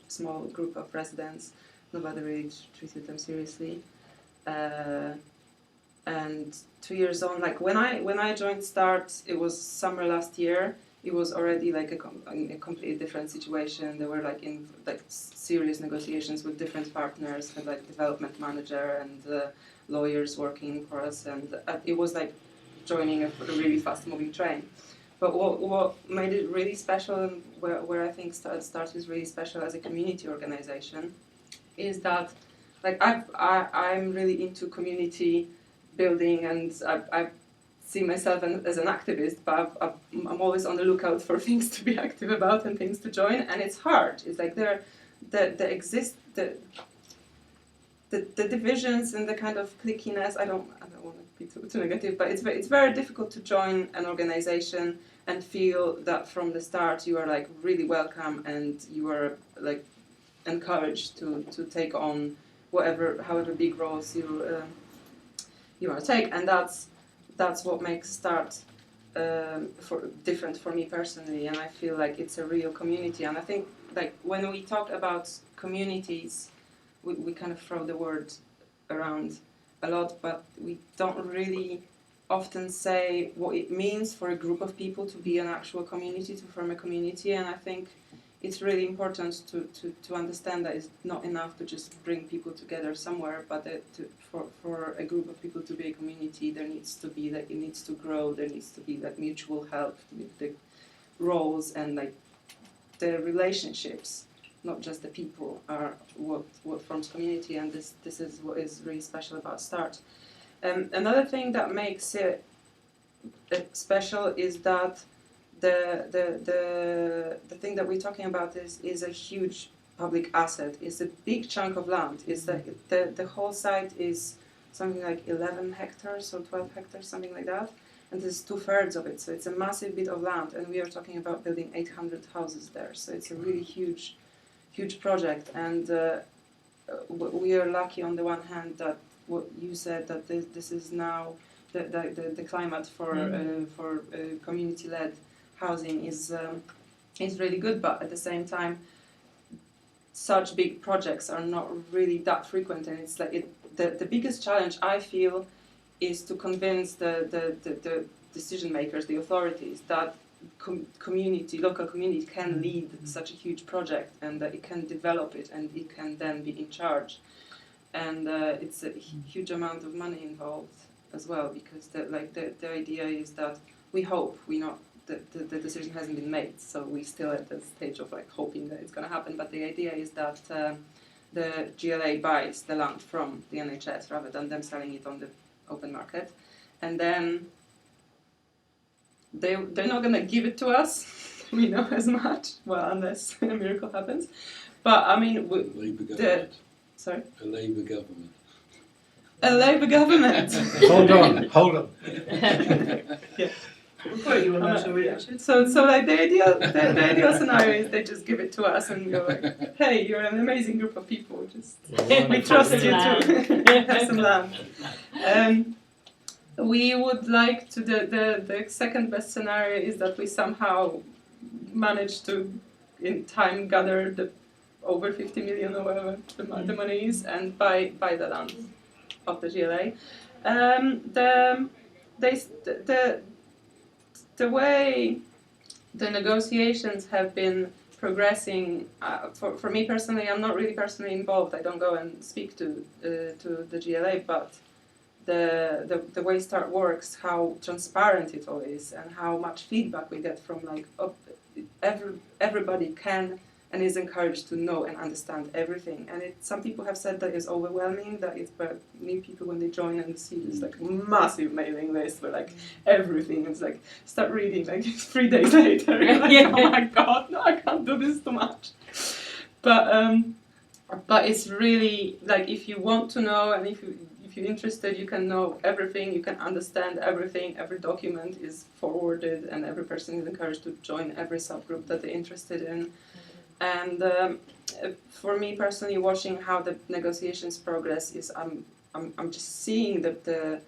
small group of residents. Nobody really treated them seriously, and 2 years on, like when I joined START, it was summer last year. It was already like a completely different situation. They were like in like serious negotiations with different partners, with like development manager and lawyers working for us, and it was like joining a really fast-moving train. But what made it really special, and where I think START is really special as a community organization, is that like I'm really into community building, and I see myself as an activist, but I'm always on the lookout for things to be active about and things to join, and it's hard. It's like the divisions and the kind of cliquiness. I don't want to be too negative, but it's very difficult to join an organization and feel that from the start you are like really welcome and you are like encouraged to take on however big roles you want to take, and that's what makes START different for me personally, and I feel like it's a real community. And I think like when we talk about communities, we kind of throw the word around a lot, but we don't really often say what it means for a group of people to be an actual community, to form a community. And I think it's really important to understand that it's not enough to just bring people together somewhere, but that for a group of people to be a community, there needs to be like, it needs to grow, there needs to be like mutual help, the roles and like the relationships, not just the people, are what forms community, and this is what is really special about START. Another thing that makes it special is that the thing that we're talking about is a huge public asset. It's a big chunk of land. It's the whole site is something like 11 hectares or 12 hectares, something like that. And this is 2/3 of it, so it's a massive bit of land, and we are talking about building 800 houses there. So it's a really huge project, and we are lucky on the one hand that what you said, that this is now the climate for community-led housing is really good, but at the same time, such big projects are not really that frequent, and it's like the biggest challenge I feel is to convince the decision makers, the authorities, that local community can lead such a huge project, and that it can develop it, and it can then be in charge. And it's a huge amount of money involved as well, because the idea is that we hope, the decision hasn't been made, so we're still at the stage of like hoping that it's going to happen, but the idea is that the GLA buys the land from the NHS rather than them selling it on the open market, and then they're not going to give it to us, we know as much, well, unless a miracle happens. But I mean, sorry? A Labour government. A Labour government. Hold on. Yeah. So like the ideal scenario is they just give it to us and go like, hey, you're an amazing group of people, just we trust you to have some land. We would like to, the second best scenario is that we somehow manage to in time gather the over 50 million or whatever the money is, and buy the land of the GLA. The way the negotiations have been progressing, for me personally, I'm not really personally involved. I don't go and speak to the GLA, but the way START works, how transparent it all is, and how much feedback we get from like everybody can and is encouraged to know and understand everything. And some people have said that it's overwhelming, that it's, but new people when they join and see this like massive mailing list where like everything is like, start reading like 3 days later, you're like, oh my god, no, I can't do this too much. But it's really like, if you want to know, and if you're interested, you can know everything, you can understand everything, every document is forwarded, and every person is encouraged to join every subgroup that they're interested in. And for me personally, watching how the negotiations progress is, I'm just seeing the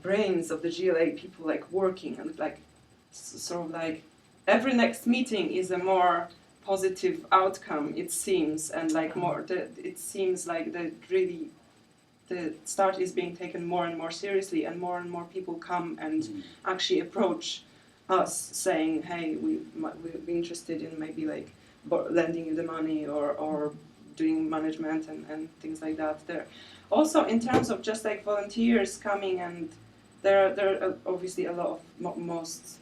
brains of the GLA people like working, and like sort of like every next meeting is a more positive outcome, it seems, and like more it seems like the START is being taken more and more seriously, and more people come and actually approach us saying, hey, we're interested in maybe like lending you the money or doing management and things like that. There also, in terms of just like volunteers coming, and there are obviously a lot of most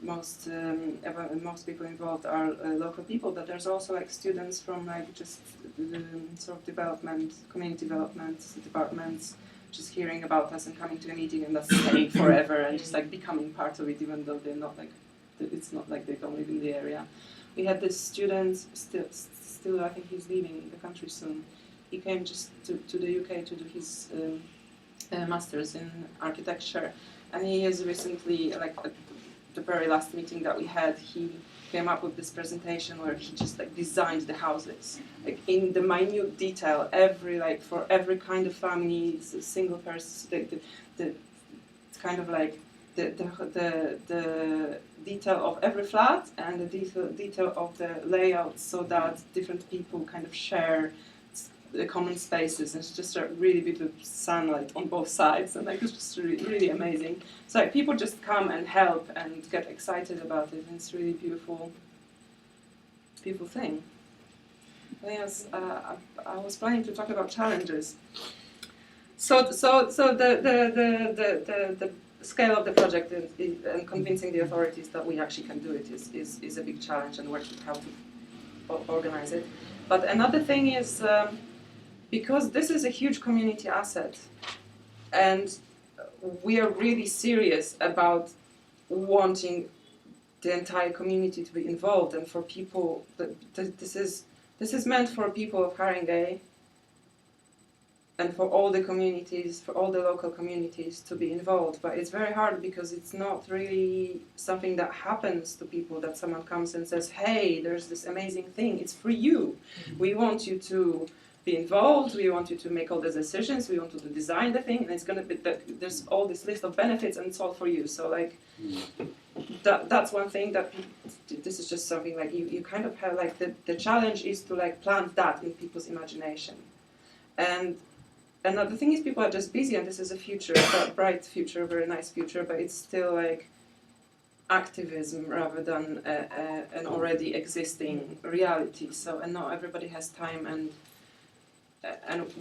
people involved are local people, but there's also like students from like just sort of development, community development departments, just hearing about us and coming to a meeting and that's staying forever and just like becoming part of it, even though they're not like, it's not like they don't live in the area. We had this student, still I think he's leaving the country soon. He came just to the UK to do his master's in architecture, and he has recently, like at the very last meeting that we had, he came up with this presentation where he just like designed the houses, like in the minute detail, for every kind of family, single person, the kind of like the detail of every flat and the detail of the layout, so that different people kind of share the common spaces, and it's just a really bit of sunlight on both sides, and like it's just really, really amazing. So like, people just come and help and get excited about it, and it's really beautiful thing. Yes, I was planning to talk about challenges. So the scale of the project and convincing the authorities that we actually can do it is a big challenge, and working how to organize it. But another thing is, because this is a huge community asset, and we are really serious about wanting the entire community to be involved, and for people this is meant for people of Haringey and for all the communities, for all the local communities to be involved. But it's very hard because it's not really something that happens to people, that someone comes and says, hey, there's this amazing thing, it's for you. We want you to be involved, we want you to make all the decisions, we want you to design the thing, and it's going to be, there's all this list of benefits and it's all for you. So like, that's one thing that, this is just something like you kind of have like, the challenge is to like plant that in people's imagination. And another thing is people are just busy, and this is a future, a bright future, a very nice future, but it's still like activism rather than an already existing reality. So, and not everybody has time and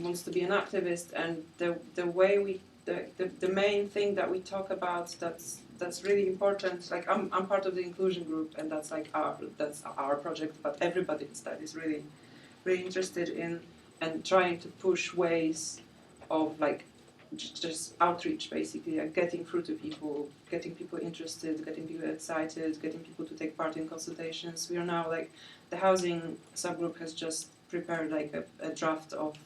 wants to be an activist. And the way we, the main thing that we talk about that's really important. Like I'm part of the inclusion group, and that's like our project. But everybody that is really interested in and trying to push ways of like just outreach, basically, like getting through to people, getting people interested, getting people excited, getting people to take part in consultations. We are now like, the housing subgroup has just prepared like a draft of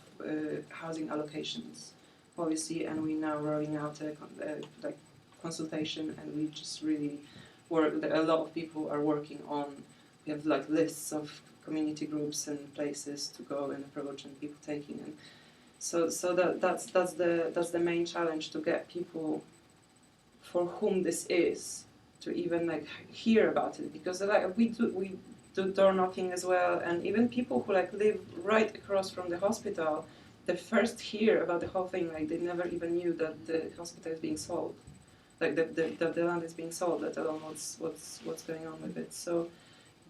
housing allocations policy, and we now rolling out a like consultation, and we just really work. A lot of people are working on. We have like lists of community groups and places to go and approach, and people taking, and so that's the main challenge, to get people for whom this is to even like hear about it, because like we do door knocking as well, and even people who like live right across from the hospital, they first hear about the whole thing, like they never even knew that the hospital is being sold, like the land is being sold, let alone what's going on with it. So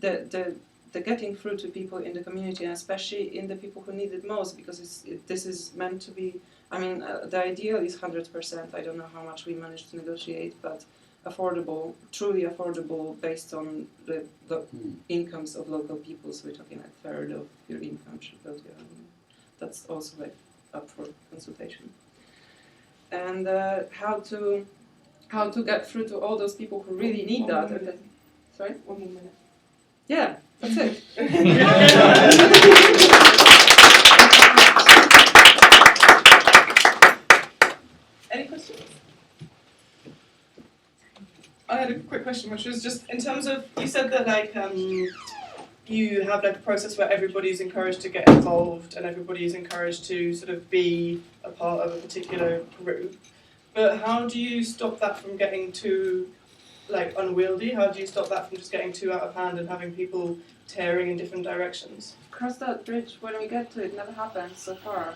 the getting through to people in the community, and especially in the people who need it most, because this is meant to be, I mean, the ideal is 100%. I don't know how much we managed to negotiate, but affordable, truly affordable, based on the incomes of local people. So we're talking like a third of your income should go to your home. That's also like up for consultation. And how to get through to all those people who really need that. Sorry? 1 more minute. Yeah, that's it. Any questions? I had a quick question, which was just in terms of, you said that like you have like a process where everybody's encouraged to get involved and everybody's encouraged to sort of be a part of a particular group. But how do you stop that from getting too like unwieldy? How do you stop that from just getting too out of hand and having people tearing in different directions? Cross that bridge when we get to it. Never happened so far.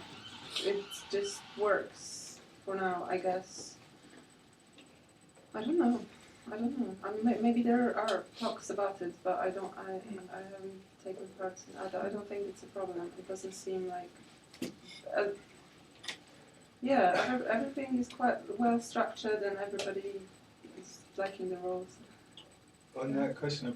It just works for now, I guess. I don't know. I mean, maybe there are talks about it, but I haven't taken part in it. I don't think it's a problem. It doesn't seem like. Yeah, everything is quite well structured, and everybody is liking the roles. On that question,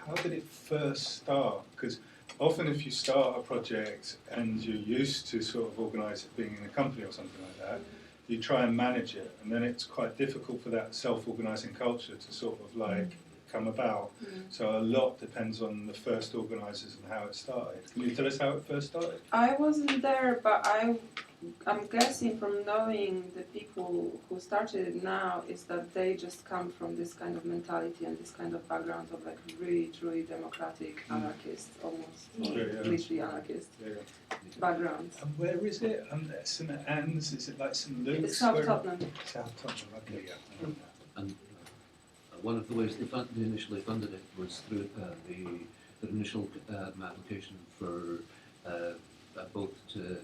how did it first start? Because often if you start a project and you're used to sort of organise it being in a company or something like that, you try and manage it, and then it's quite difficult for that self-organising culture to sort of like come about. So a lot depends on the first organisers and how it started. Can you tell us how it first started? I wasn't there, but I'm guessing from knowing the people who started it now is that they just come from this kind of mentality and this kind of background of like really truly democratic anarchist, almost literally anarchist background. And where is it? St Ann's? Is it like St Luke's? It's South Tottenham. South Tottenham, okay, yeah. And one of the ways they initially funded it was through the initial application for both to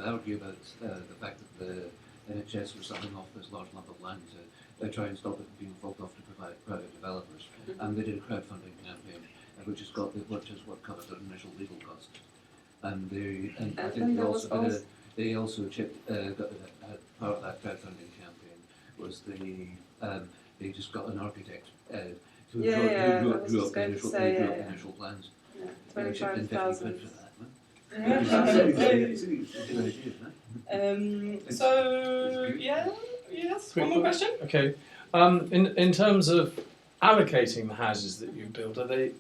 argue about the fact that the NHS was selling off this large lump of land to try and stop it being forked off to private developers. And they did a crowdfunding campaign, which is what covered their initial legal costs. And I think they also chipped got part of that crowdfunding campaign was they just got an architect who drew up the initial plans. Yeah, They chipped in 50 quid for that. So yeah, Yes, one more question. Okay. In terms of allocating the houses that you build, do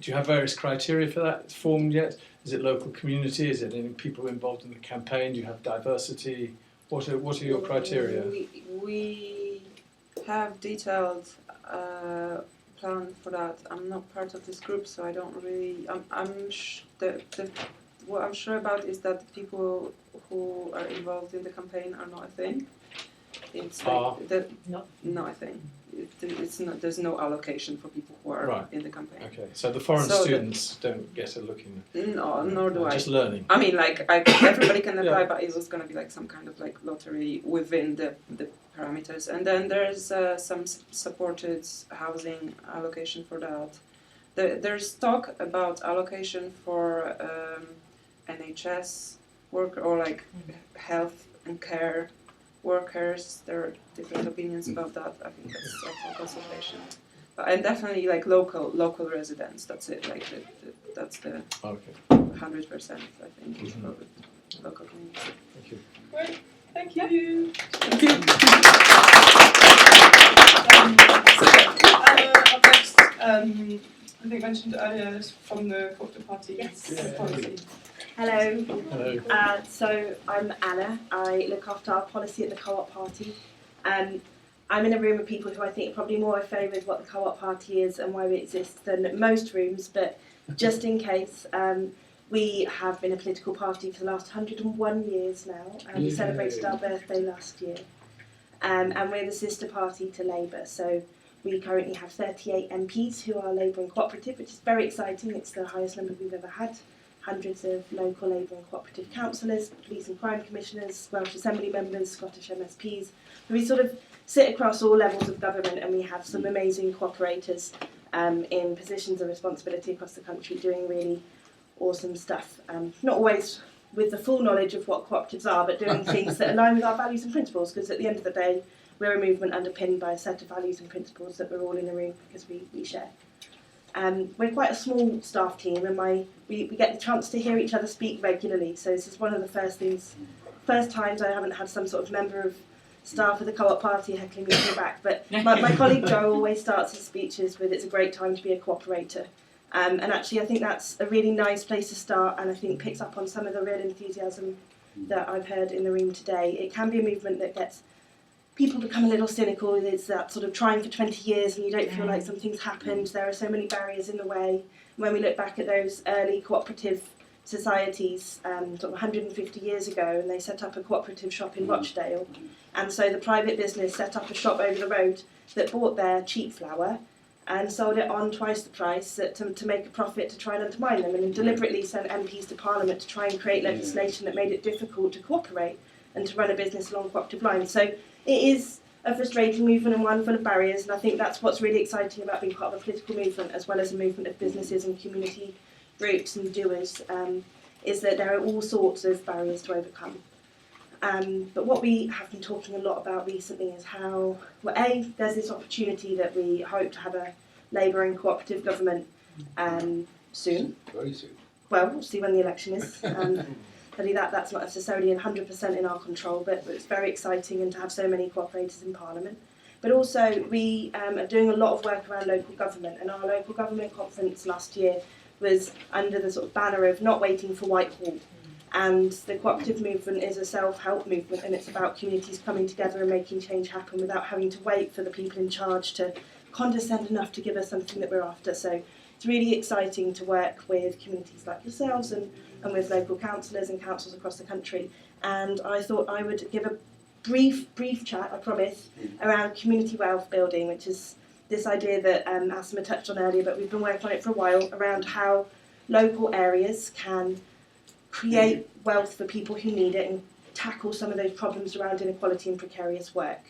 you have various criteria for that formed yet? Is it local community? Is it any people involved in the campaign? Do you have diversity? What are your criteria? We have detailed plan for that. I'm not part of this group, so I don't really. What I'm sure about is that the people who are involved in the campaign are not a thing. It's like not a thing. It's not. There's no allocation for people who are in the campaign. Okay, so the foreign students don't get a look in. No, nor do I. Just learning. I mean, everybody can apply, but it was going to be like some kind of like lottery within the parameters. And then there's some supported housing allocation for that. There's talk about allocation for NHS work or like health and care workers. There are different opinions about that. I think that's up for consultation. And definitely like local residents. That's it. Like that's the 100%. I think for local communities. Thank you. Great. Thank you. Thank you. Up next, I think mentioned earlier from the Co-operative Party. Yes. Policy. Hello. Hello. So I'm Anna. I look after our policy at the Co-op Party. I'm in a room of people who I think are probably more familiar with what the Co-op Party is and why we exist than most rooms, but just in case, we have been a political party for the last 101 years now, and we celebrated our birthday last year. And we're the sister party to Labour, so we currently have 38 MPs who are Labour and cooperative, which is very exciting. It's the highest number we've ever had. Hundreds of local Labour and cooperative councillors, police and crime commissioners, Welsh Assembly members, Scottish MSPs. We sort of sit across all levels of government, and we have some amazing cooperators in positions of responsibility across the country doing really awesome stuff. Not always with the full knowledge of what cooperatives are, but doing things that align with our values and principles, because at the end of the day, we're a movement underpinned by a set of values and principles that we're all in a room because we share. We're quite a small staff team, and we get the chance to hear each other speak regularly, so this is one of the first times I haven't had some sort of member of staff of the Co-op Party heckling me from the back, but my colleague Joe always starts his speeches with "It's a great time to be a cooperator." And actually I think that's a really nice place to start, and I think picks up on some of the real enthusiasm that I've heard in the room today. It can be a movement that gets people become a little cynical. It's that sort of trying for 20 years and you don't feel like something's happened. There are so many barriers in the way. When we look back at those early cooperative societies, sort of 150 years ago, and they set up a cooperative shop in Rochdale, and so the private business set up a shop over the road that bought their cheap flour and sold it on twice the price to make a profit to try and undermine them, and deliberately sent MPs to Parliament to try and create legislation that made it difficult to cooperate and to run a business along cooperative lines. So it is a frustrating movement and one full of barriers, and I think that's what's really exciting about being part of a political movement as well as a movement of businesses and community groups and doers, is that there are all sorts of barriers to overcome. But what we have been talking a lot about recently is how, well, there's this opportunity that we hope to have a Labour and cooperative government soon. Very soon. Well, we'll see when the election is. That's not necessarily 100% in our control, but it's very exciting, and to have so many cooperators in Parliament. But also we are doing a lot of work around local government, and our local government conference last year was under the sort of banner of not waiting for Whitehall. And the cooperative movement is a self-help movement, and it's about communities coming together and making change happen without having to wait for the people in charge to condescend enough to give us something that we're after. So it's really exciting to work with communities like yourselves and with local councillors and councils across the country. And I thought I would give a brief chat, I promise, around community wealth building, which is this idea that Asima touched on earlier, but we've been working on it for a while, around how local areas can create wealth for people who need it and tackle some of those problems around inequality and precarious work.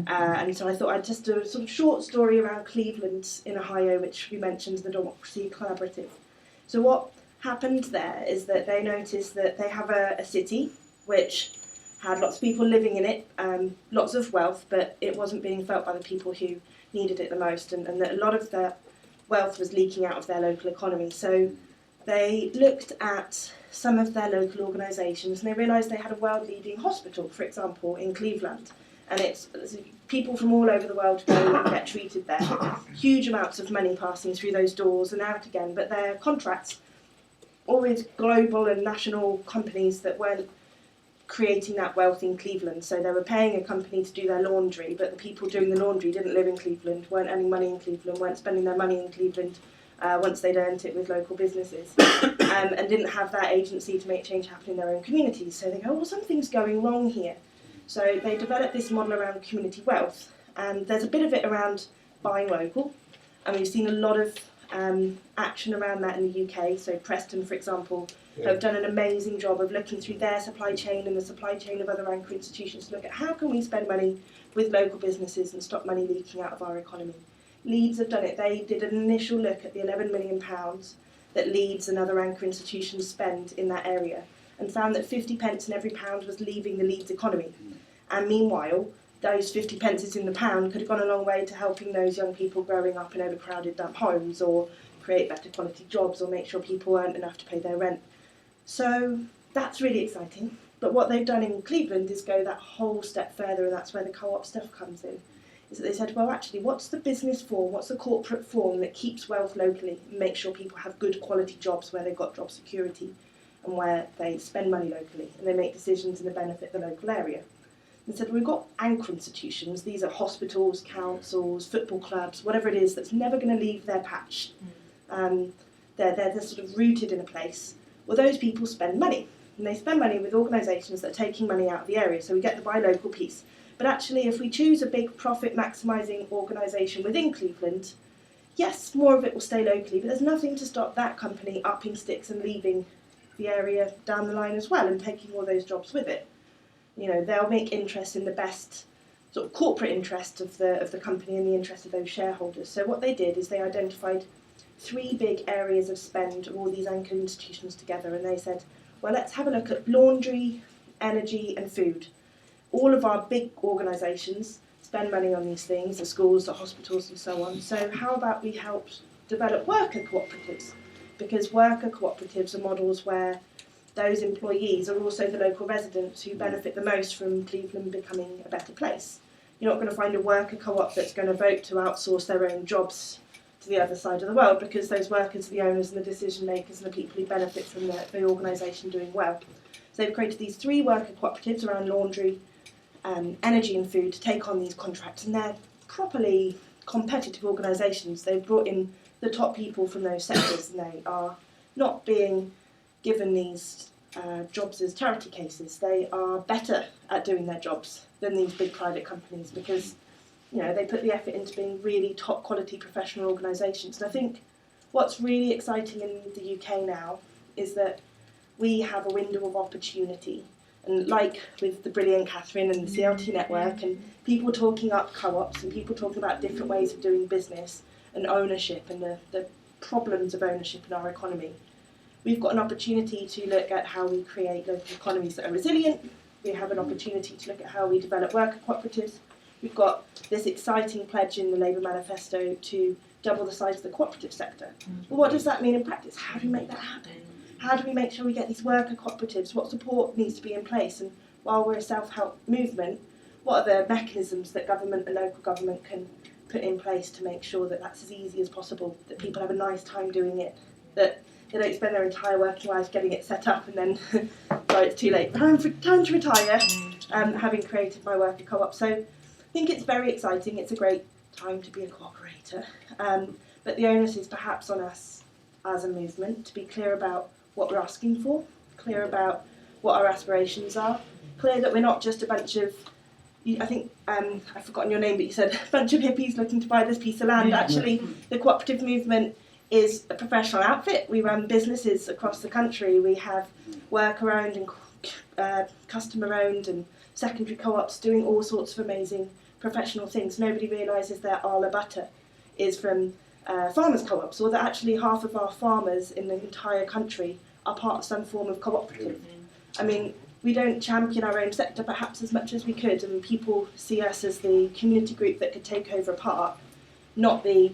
And so I thought I'd just do a sort of short story around Cleveland in Ohio, which we mentioned, the Democracy Collaborative. So what happened there is that they noticed that they have a city which had lots of people living in it, lots of wealth, but it wasn't being felt by the people who needed it the most, and that a lot of their wealth was leaking out of their local economy. So they looked at some of their local organisations, and they realised they had a world-leading hospital, for example, in Cleveland. and it's people from all over the world go and get treated there. Huge amounts of money passing through those doors and out again, but they're contracts all with global and national companies that weren't creating that wealth in Cleveland. So they were paying a company to do their laundry, but the people doing the laundry didn't live in Cleveland, weren't earning money in Cleveland, weren't spending their money in Cleveland once they'd earned it with local businesses, and didn't have that agency to make change happen in their own communities. So they go, well, something's going wrong here. So they developed this model around community wealth, and there's a bit of it around buying local, and we've seen a lot of action around that in the UK. So Preston, for example, have done an amazing job of looking through their supply chain and the supply chain of other anchor institutions to look at how can we spend money with local businesses and stop money leaking out of our economy. Leeds have done it. They did an initial look at the £11 million that Leeds and other anchor institutions spend in that area, and found that 50 pence in every pound was leaving the Leeds economy. And meanwhile, those 50 pences in the pound could have gone a long way to helping those young people growing up in overcrowded damp homes, or create better quality jobs, or make sure people earned enough to pay their rent. So that's really exciting. But what they've done in Cleveland is go that whole step further, and that's where the co-op stuff comes in. Is that they said, well, actually, what's the business form, what's the corporate form that keeps wealth locally and makes sure people have good quality jobs where they've got job security and where they spend money locally and they make decisions in the benefit of the local area. And said, we've got anchor institutions, these are hospitals, councils, football clubs, whatever it is that's never going to leave their patch. They're sort of rooted in a place. Well, those people spend money, and they spend money with organisations that are taking money out of the area, so we get the buy local piece. But actually, if we choose a big profit maximising organisation within Cleveland, yes, more of it will stay locally, but there's nothing to stop that company upping sticks and leaving the area down the line as well and taking all those jobs with it. You know, they'll make interest in the best sort of corporate interest of the company and the interest of those shareholders. So what they did is they identified 3 big areas of spend of all these anchor institutions together, and they said, well, let's have a look at laundry, energy and food. All of our big organisations spend money on these things, the schools, the hospitals and so on. So how about we help develop worker cooperatives? Because worker cooperatives are models where those employees are also the local residents who benefit the most from Cleveland becoming a better place. You're not going to find a worker co-op that's going to vote to outsource their own jobs to the other side of the world, because those workers are the owners and the decision makers and the people who benefit from the organisation doing well. So they've created these 3 worker cooperatives around laundry, energy and food to take on these contracts, and they're properly competitive organisations. They've brought in the top people from those sectors, and they are not being given these jobs as charity cases. They are better at doing their jobs than these big private companies, because you know they put the effort into being really top quality professional organisations. And I think what's really exciting in the UK now is that we have a window of opportunity. And like with the brilliant Catherine and the CLT network and people talking up co-ops and people talking about different ways of doing business and ownership and the problems of ownership in our economy, we've got an opportunity to look at how we create local economies that are resilient. We have an opportunity to look at how we develop worker cooperatives. We've got this exciting pledge in the Labour manifesto to double the size of the cooperative sector. Well, what does that mean in practice? How do we make that happen? How do we make sure we get these worker cooperatives? What support needs to be in place? And while we're a self-help movement, what are the mechanisms that government and local government can put in place to make sure that that's as easy as possible, that people have a nice time doing it, that they don't spend their entire working life getting it set up and then, sorry, it's too late, time to retire, having created my worker co-op. So I think it's very exciting. It's a great time to be a cooperator. But the onus is perhaps on us as a movement to be clear about what we're asking for, clear about what our aspirations are, clear that we're not just a bunch of, I think, I've forgotten your name, but you said a bunch of hippies looking to buy this piece of land. Actually, the cooperative movement is a professional outfit. We run businesses across the country. We have worker-owned and customer-owned and secondary co-ops doing all sorts of amazing professional things. Nobody realises that our butter is from farmers' co-ops, or that actually half of our farmers in the entire country are part of some form of cooperative. I mean, we don't champion our own sector perhaps as much as we could, and people see us as the community group that could take over a part, not the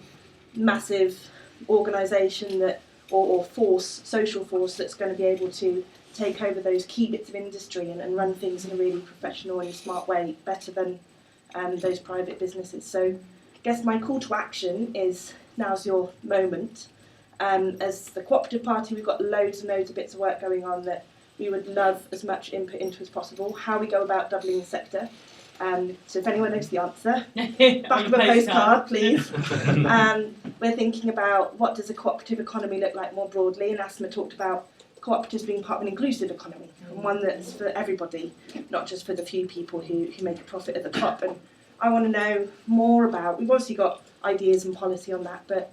massive organisation that or force, social force that's going to be able to take over those key bits of industry and run things in a really professional and smart way, better than those private businesses. So I guess my call to action is now's your moment. As the Cooperative Party, we've got loads and loads of bits of work going on that we would love as much input into as possible. How we go about doubling the sector. So if anyone knows the answer, back of a postcard, please. We're thinking about what does a cooperative economy look like more broadly, and Asima talked about cooperatives being part of an inclusive economy, and one that's for everybody, not just for the few people who make a profit at the top. And I want to know more about, we've obviously got ideas and policy on that, but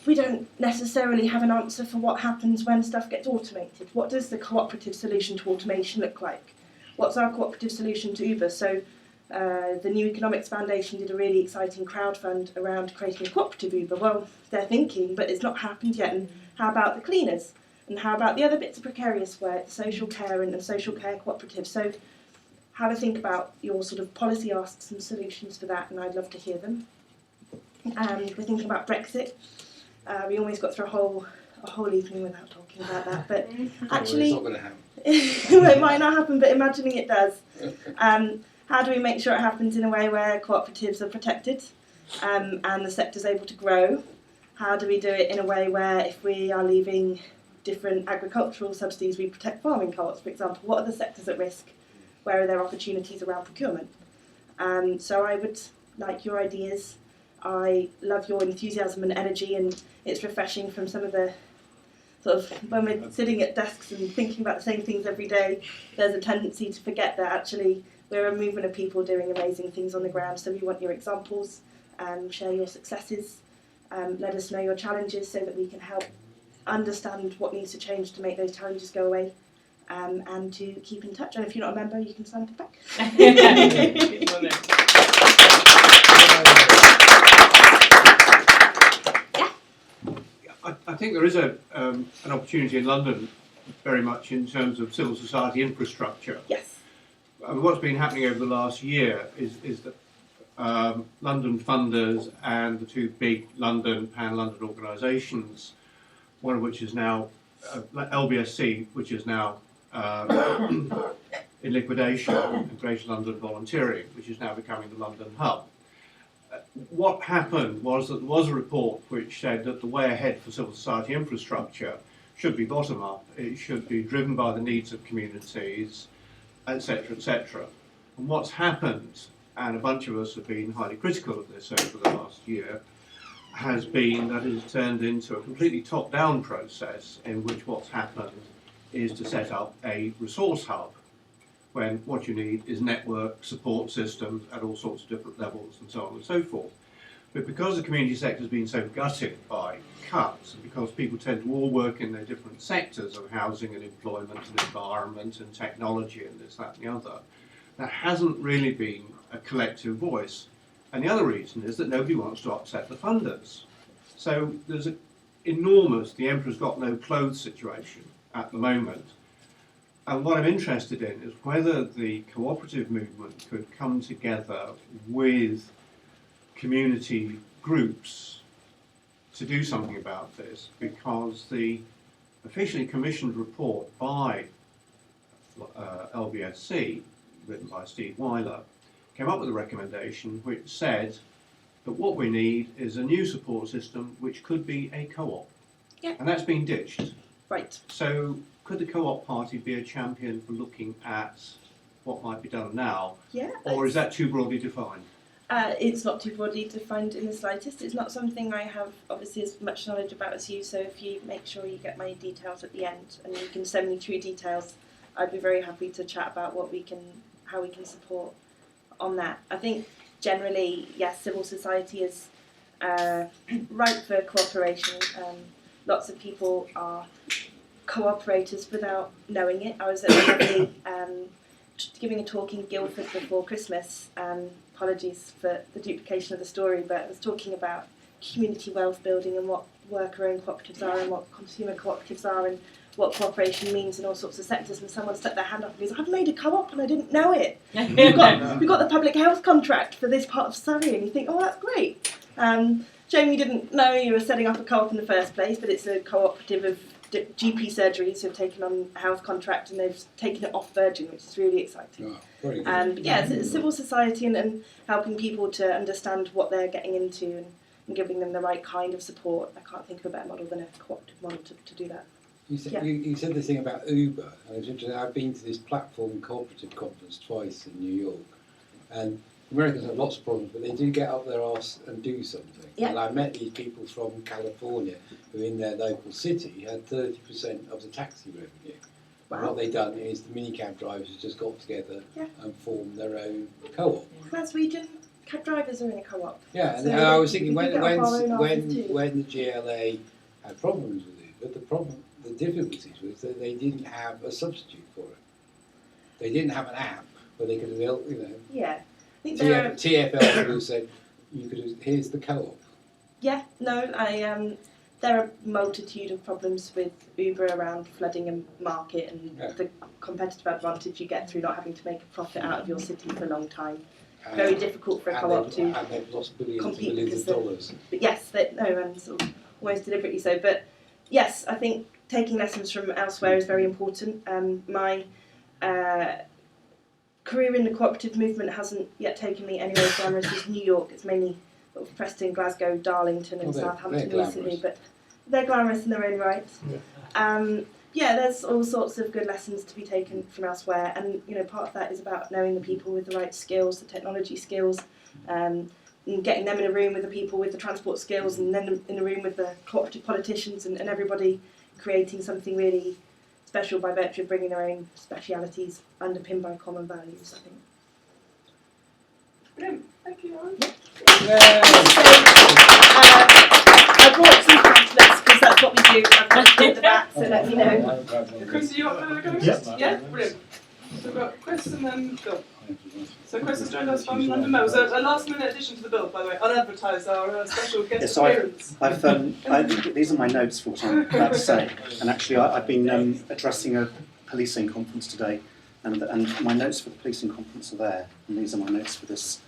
we don't necessarily have an answer for what happens when stuff gets automated. What does the cooperative solution to automation look like? What's our cooperative solution to Uber? So the New Economics Foundation did a really exciting crowdfund around creating a cooperative Uber. Well, they're thinking, but it's not happened yet. And how about the cleaners? And how about the other bits of precarious work, the social care and the social care cooperatives? So have a think about your sort of policy asks and solutions for that, and I'd love to hear them. And we're thinking about Brexit. We almost got through a whole evening without talking about that, but actually, it's not going to happen. Well, it might not happen, but imagining it does. How do we make sure it happens in a way where cooperatives are protected and the sector's able to grow? How do we do it in a way where if we are leaving different agricultural subsidies, we protect farming co-ops, for example? What are the sectors at risk? Where are there opportunities around procurement? So I would like your ideas. I love your enthusiasm and energy, and it's refreshing from some of the sort of, when we're sitting at desks and thinking about the same things every day, there's a tendency to forget that actually we're a movement of people doing amazing things on the ground. So we want your examples, share your successes, let us know your challenges so that we can help understand what needs to change to make those challenges go away, and to keep in touch. And if you're not a member, you can sign up back. I think there is an opportunity in London, very much in terms of civil society infrastructure. Yes. What's been happening over the last year is that London funders and the two big pan-London organisations, one of which is now LBSC, which is now in liquidation, and Greater London Volunteering, which is now becoming the London Hub. What happened was that there was a report which said that the way ahead for civil society infrastructure should be bottom-up. It should be driven by the needs of communities, etc., etc. And what's happened, and a bunch of us have been highly critical of this over the last year, has been that it has turned into a completely top-down process in which what's happened is to set up a resource hub, when what you need is network support systems at all sorts of different levels and so on and so forth. But because the community sector has been so gutted by cuts, and because people tend to all work in their different sectors of housing and employment and environment and technology and this, that and the other, there hasn't really been a collective voice. And the other reason is that nobody wants to upset the funders. So there's an enormous, the emperor's got no clothes situation at the moment. And what I'm interested in is whether the cooperative movement could come together with community groups to do something about this, because the officially commissioned report by LBSC, written by Steve Weiler, came up with a recommendation which said that what we need is a new support system which could be a co-op. Yeah. And that's been ditched. Right. So could the co-op party be a champion for looking at what might be done now? Yeah. Or is that too broadly defined? It's not too broadly defined in the slightest. It's not something I have obviously as much knowledge about as you, so if you make sure you get my details at the end and you can send me through details, I'd be very happy to chat about how we can support on that. I think generally, yes, civil society is ripe for cooperation. Lots of people are cooperators without knowing it. I was at Birley giving a talk in Guildford before Christmas. Apologies for the duplication of the story, but I was talking about community wealth building and what worker-owned cooperatives are and what consumer cooperatives are and what cooperation means in all sorts of sectors, and someone stuck their hand up and goes, I've made a co-op and I didn't know it. We've got the public health contract for this part of Surrey, and you think, oh, that's great. shame you didn't know you were setting up a co-op in the first place, but it's a cooperative of GP surgeries who have taken on a house contract and they've taken it off Virgin, which is really exciting. Oh, very good. But yeah, it's civil society and helping people to understand what they're getting into and giving them the right kind of support. I can't think of a better model than a cooperative model to do that. You said, Yeah. you said this thing about Uber. I was interested, I've been to this platform cooperative conference twice in New York, and Americans have lots of problems, but they do get up their arse and do something. Yeah. And I met these people from California who in their local city had 30% of the taxi revenue. And what they've done is the minicab drivers just got together and formed their own co-op. Glaswegian cab drivers are in a co-op. Yeah, and So I was thinking we when can get off our own arses too. the GLA had problems with it, but the difficulties was that they didn't have a substitute for it. They didn't have an app where they could have, Yeah. I think there are, TfL could have said, here's the co-op. yeah, no, there are a multitude of problems with Uber around flooding a market and the competitive advantage you get through not having to make a profit out of your city for a long time. Very difficult for a co-op to And they've lost billions and compete billions of dollars. But yes, and sort of almost deliberately so. But yes, I think taking lessons from elsewhere is very important. My career in the cooperative movement hasn't yet taken me anywhere as glamorous as New York. It's mainly sort of Preston, Glasgow, Darlington and Southampton recently, but they're glamorous in their own right. Yeah, there's all sorts of good lessons to be taken from elsewhere, and part of that is about knowing the people with the right skills, the technology skills, and getting them in a room with the people with the transport skills, and then in a room with the cooperative politicians, and everybody creating something really special by virtue of bringing their own specialities underpinned by common values, I think. Brilliant. Thank you, Lauren. I brought some pamphlets because that's what we do. I've got them at the back, so let me know. Chris, you want to go next? Yeah, brilliant. So we've got Chris and then Bill. So Chris has joined us from London Met. It was a last-minute addition to the bill, by the way, unadvertised, our special guest appearance. These are my notes for what I'm about to say. And actually, I've been addressing a policing conference today, and my notes for the policing conference are there, and these are my notes for this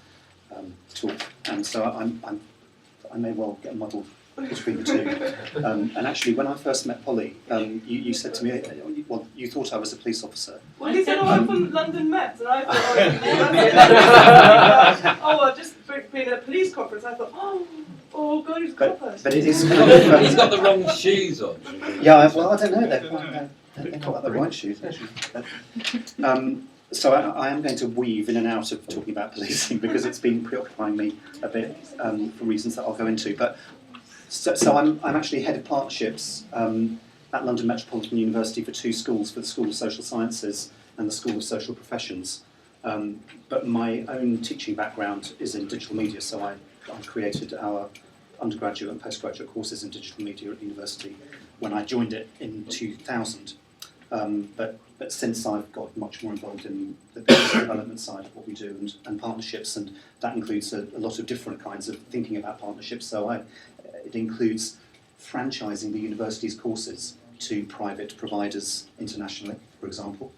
talk. And so I may well get muddled between the two. And actually, when I first met Polly, you said to me, well, you thought I was a police officer. Well, he said, I'm from London Met, and I thought, just being at a police conference, I thought, oh God, he's a copper. But it is He's got the wrong shoes on. Yeah, well, I don't know, they're not the right shoes, actually. So I am going to weave in and out of talking about policing because it's been preoccupying me a bit for reasons that I'll go into. But so I'm actually head of partnerships at London Metropolitan University for two schools, for the School of Social Sciences and the School of Social Professions. But my own teaching background is in digital media, so I created our undergraduate and postgraduate courses in digital media at the university when I joined it in 2000. But since I've got much more involved in the business development side of what we do and partnerships, and that includes a lot of different kinds of thinking about partnerships. So it includes franchising the university's courses to private providers internationally, for example.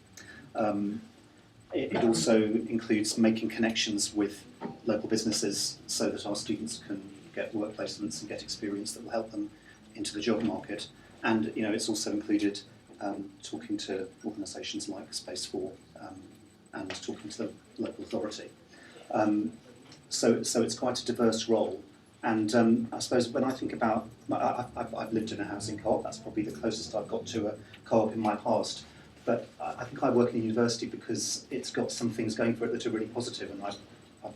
It also includes making connections with local businesses so that our students can get work placements and get experience that will help them into the job market. And it's also included talking to organisations like Space4 and talking to the local authority. So it's quite a diverse role. And I suppose when I think about, I've lived in a housing co-op, that's probably the closest I've got to a co-op in my past. But I think I work in a university because it's got some things going for it that are really positive. And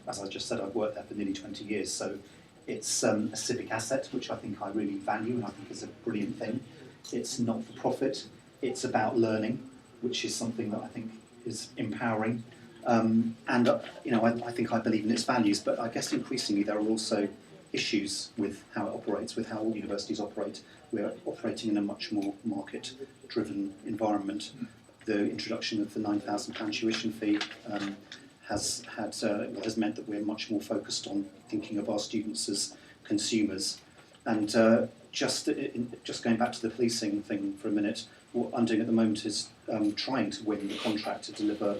as I just said, I've worked there for nearly 20 years. So it's a civic asset, which I think I really value and I think is a brilliant thing. It's not for profit. It's about learning, which is something that I think is empowering. And I think I believe in its values, but I guess increasingly there are also issues with how it operates, with how all universities operate. We're operating in a much more market-driven environment. The introduction of the £9,000 tuition fee has meant that we're much more focused on thinking of our students as consumers. And just going back to the policing thing for a minute, what I'm doing at the moment is trying to win the contract to deliver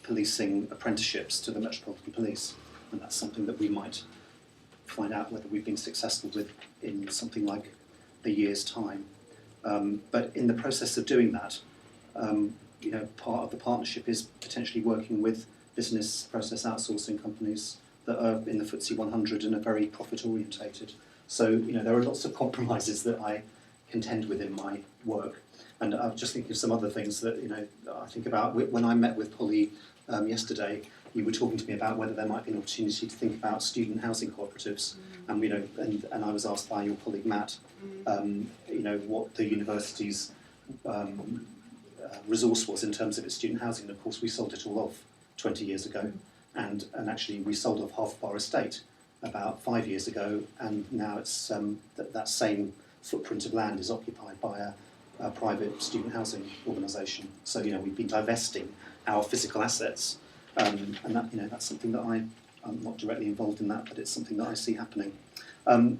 policing apprenticeships to the Metropolitan Police, and that's something that we might find out whether we've been successful with in something like a year's time. But in the process of doing that, part of the partnership is potentially working with business process outsourcing companies that are in the FTSE 100 and are very profit orientated. So there are lots of compromises that I contend with in my work. And I'm just thinking of some other things that I think about. When I met with Polly yesterday, you were talking to me about whether there might be an opportunity to think about student housing cooperatives, and I was asked by your colleague Matt, what the university's resource was in terms of its student housing. And of course, we sold it all off 20 years ago, and actually we sold off half of our estate about 5 years ago, and now it's that same footprint of land is occupied by a private student housing organisation. So we've been divesting our physical assets. And that's something that I'm not directly involved in that, but it's something that I see happening.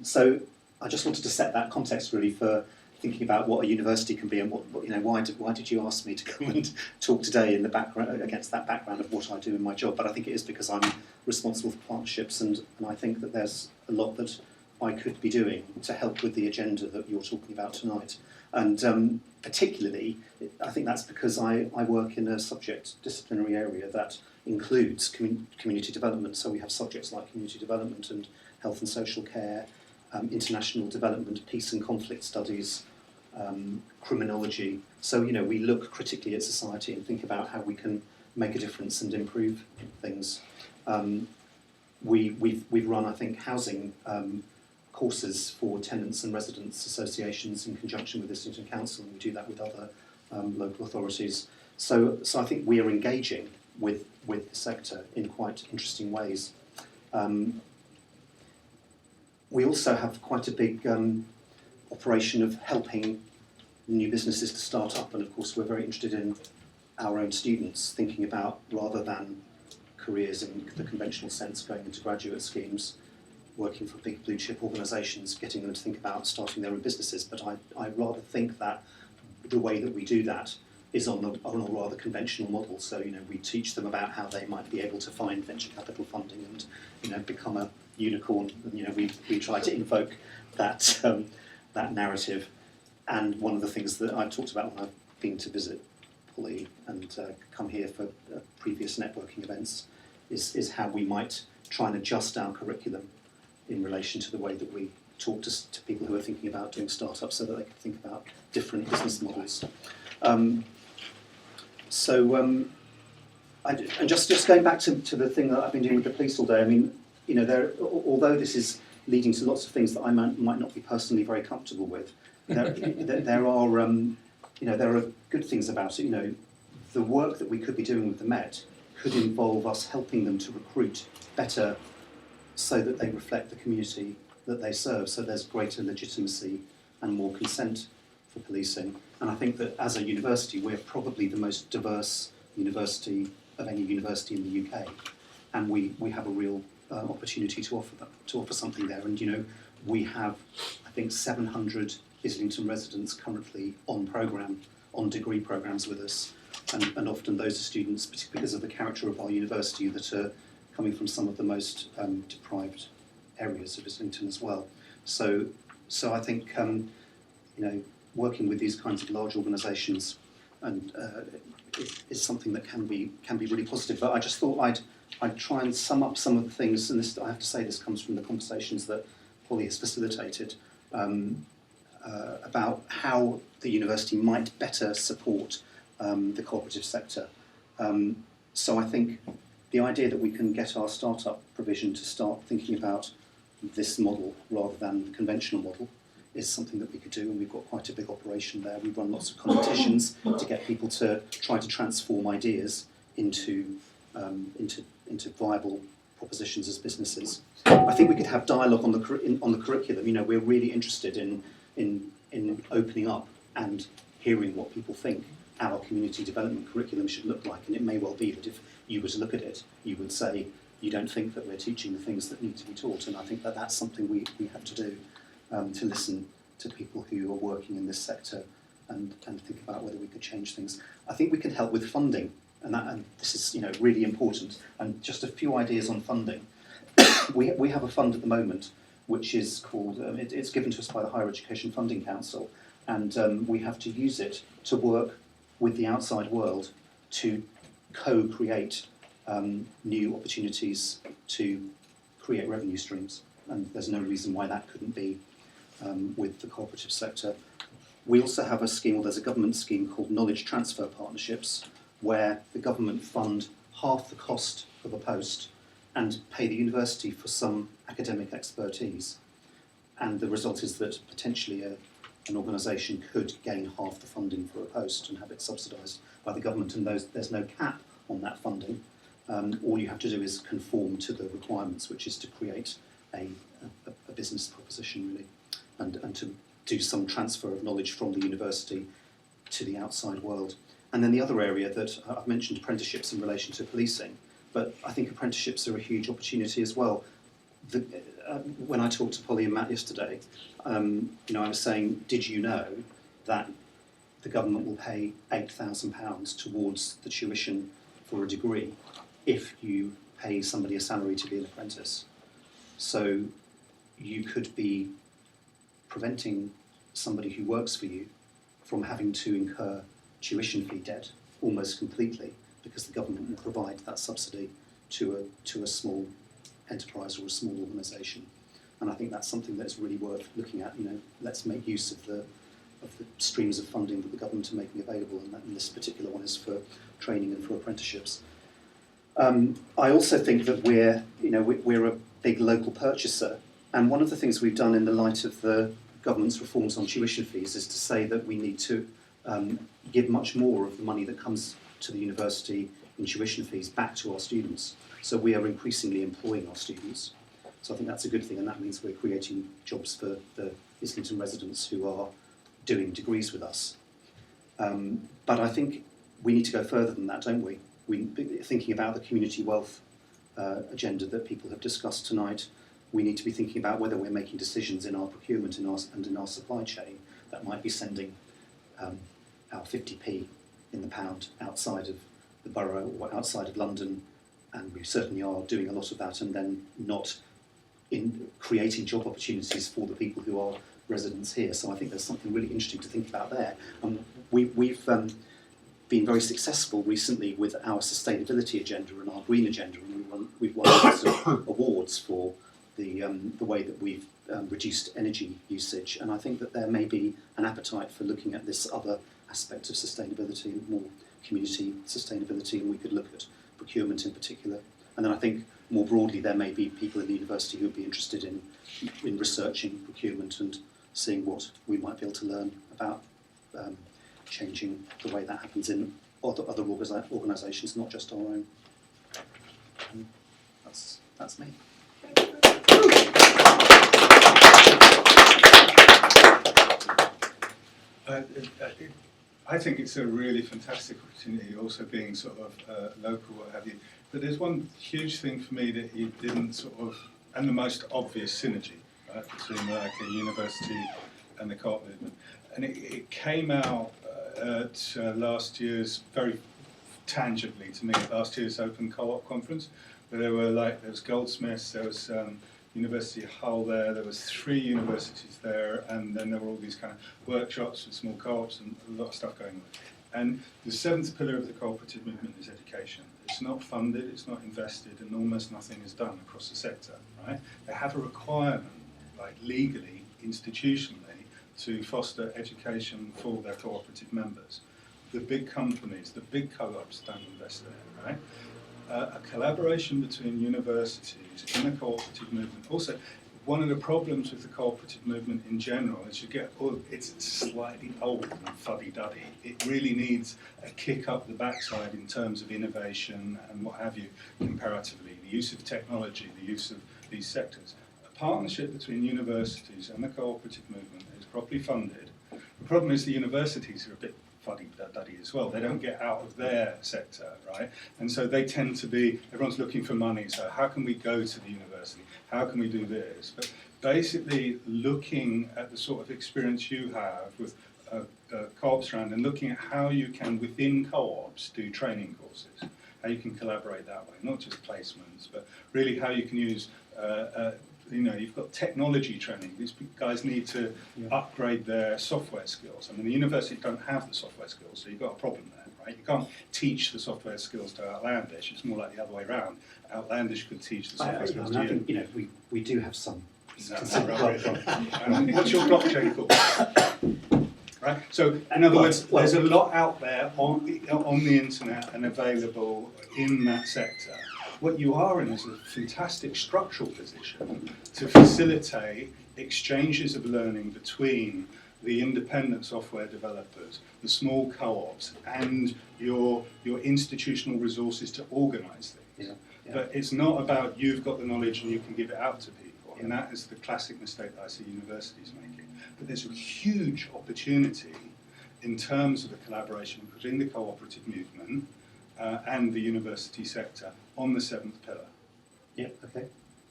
So I just wanted to set that context really for thinking about what a university can be, and why did you ask me to come and talk today in the background against that background of what I do in my job? But I think it is because I'm responsible for partnerships, and I think that there's a lot that I could be doing to help with the agenda that you're talking about tonight. And particularly, I think that's because I work in a subject disciplinary area that includes community development. So we have subjects like community development and health and social care, international development, peace and conflict studies, criminology. So we look critically at society and think about how we can make a difference and improve things. We've run, I think, housing courses for tenants and residents associations in conjunction with the Islington Council, and we do that with other local authorities. So I think we are engaging with the sector in quite interesting ways. We also have quite a big operation of helping new businesses to start up, and of course we're very interested in our own students, thinking about, rather than careers in the conventional sense, going into graduate schemes, working for big blue chip organisations, getting them to think about starting their own businesses. But I rather think that the way that we do that is on a rather conventional model. So we teach them about how they might be able to find venture capital funding and become a unicorn. And we try to invoke that that narrative. And one of the things that I've talked about when I've been to visit Polly and come here for previous networking events is how we might try and adjust our curriculum in relation to the way that we talk to people who are thinking about doing startups, so that they can think about different business models. And just going back to the thing that I've been doing with the police all day, I mean, although this is leading to lots of things that I might not be personally very comfortable with, there are good things about it. The work that we could be doing with the Met could involve us helping them to recruit better, so that they reflect the community that they serve, so there's greater legitimacy and more consent for policing. And I think that as a university, we're probably the most diverse university of any university in the UK, and we have a real opportunity to offer something there. And we have, I think, 700 Islington residents currently on degree programmes with us, and often those are students, particularly because of the character of our university, that are coming from some of the most deprived areas of Islington as well. So I think working with these kinds of large organisations and is something that can be really positive. But I just thought I'd try and sum up some of the things, and this, I have to say, this comes from the conversations that Polly has facilitated about how the university might better support the cooperative sector. So I think the idea that we can get our startup provision to start thinking about this model rather than the conventional model is something that we could do, and we've got quite a big operation there. We run lots of competitions to get people to try to transform ideas into viable propositions as businesses. I think we could have dialogue on the curriculum. We're really interested in opening up and hearing what people think our community development curriculum should look like. And it may well be that if you were to look at it, you would say you don't think that we're teaching the things that need to be taught. And I think that that's something we have to do, to listen to people who are working in this sector and think about whether we could change things. I think we can help with funding, and this is really important. And just a few ideas on funding. We have a fund at the moment which is called, it's given to us by the Higher Education Funding Council, and we have to use it to work with the outside world to co-create new opportunities to create revenue streams. And there's no reason why that couldn't be with the cooperative sector. We also have a scheme, or there's a government scheme called Knowledge Transfer Partnerships, where the government fund half the cost of a post and pay the university for some academic expertise. And the result is that potentially an organisation could gain half the funding for a post and have it subsidised by the government, and there's no cap on that funding. All you have to do is conform to the requirements, which is to create a business proposition, really, and to do some transfer of knowledge from the university to the outside world. And then the other area that I've mentioned, apprenticeships in relation to policing, but I think apprenticeships are a huge opportunity as well. When I talked to Polly and Matt yesterday, I was saying, did you know that the government will pay £8,000 towards the tuition for a degree if you pay somebody a salary to be an apprentice? So you could be preventing somebody who works for you from having to incur tuition fee debt almost completely, because the government will provide that subsidy to a small enterprise or a small organisation. And I think that's something that's really worth looking at. Let's make use of the streams of funding that the government are making available, and this particular one is for training and for apprenticeships. I also think that we're a big local purchaser, and one of the things we've done in the light of the government's reforms on tuition fees is to say that we need to give much more of the money that comes to the university in tuition fees back to our students. So we are increasingly employing our students. So I think that's a good thing, and that means we're creating jobs for the Islington residents who are doing degrees with us. But I think we need to go further than that, don't we? Thinking about the community wealth agenda that people have discussed tonight, we need to be thinking about whether we're making decisions in our procurement and in our supply chain that might be sending our 50p in the pound outside of the borough or outside of London, and we certainly are doing a lot of that, and then not in creating job opportunities for the people who are residents here. So I think there's something really interesting to think about there. We've been very successful recently with our sustainability agenda and our green agenda, and we've won lots of awards for the way that we've reduced energy usage. And I think that there may be an appetite for looking at this other aspect of sustainability and more community sustainability, and we could look at procurement in particular. And then I think more broadly there may be people in the university who would be interested in researching procurement and seeing what we might be able to learn about changing the way that happens in other organisations, not just our own. That's me. I think it's a really fantastic opportunity, also being sort of local, what have you. But there's one huge thing for me that you didn't sort of, and the most obvious synergy, right, between like a university and the co-op movement. And it came out at last year's, very tangibly to me, last year's Open Co-op Conference, where there was Goldsmiths, there was University of Hull there was 3 universities there, and then there were all these kind of workshops with small co-ops and a lot of stuff going on. And the 7th pillar of the cooperative movement is education. It's not funded, it's not invested, and almost nothing is done across the sector, right? They have a requirement, like legally, institutionally, to foster education for their cooperative members. The big companies, the big co-ops don't invest there, right? A collaboration between universities in the cooperative movement. Also, one of the problems with the cooperative movement in general is it's slightly old and fuddy-duddy. It really needs a kick up the backside in terms of innovation and what have you, comparatively. The use of technology, the use of these sectors. A partnership between universities and the cooperative movement is properly funded. The problem is the universities are a bit fuddy-duddy as well. They don't get out of their sector, right? And so they tend to be, everyone's looking for money, so how can we go to the university? How can we do this? But basically looking at the sort of experience you have with co-ops around and looking at how you can, within co-ops, do training courses, how you can collaborate that way, not just placements, but really how you can use you've got technology training. These guys need to upgrade their software skills. I mean, the university don't have the software skills, so you've got a problem there, right? You can't teach the software skills to Outlandish. It's more like the other way around. Outlandish could teach the software skills to you. I think we do have some. What's your blockchain called? Right. So, in other words, there's a lot out there on the internet and available in that sector. What you are in is a fantastic structural position to facilitate exchanges of learning between the independent software developers, the small co-ops, and your institutional resources to organise things. But it's not about you've got the knowledge and you can give it out to people, and that is the classic mistake that I see universities making. But there's a huge opportunity in terms of the collaboration between the cooperative movement and the university sector on the seventh pillar. Yeah, okay.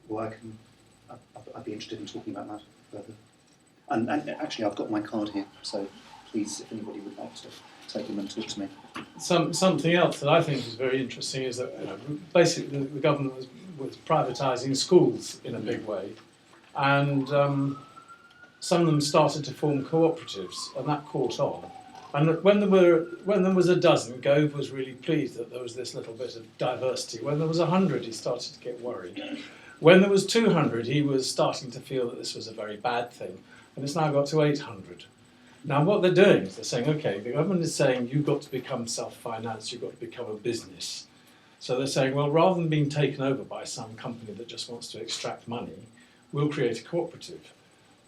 Well, I'd be interested in talking about that further. And actually, I've got my card here, so please, if anybody would like to take them and talk to me. Something else that I think is very interesting is that basically the government was privatising schools in a big way, and some of them started to form cooperatives, and that caught on. And when there was a dozen, Gove was really pleased that there was this little bit of diversity. When there was 100, he started to get worried. When there was 200, he was starting to feel that this was a very bad thing, and it's now got to 800. Now what they're doing is they're saying, okay, the government is saying you've got to become self-financed, you've got to become a business. So they're saying, well, rather than being taken over by some company that just wants to extract money, we'll create a cooperative.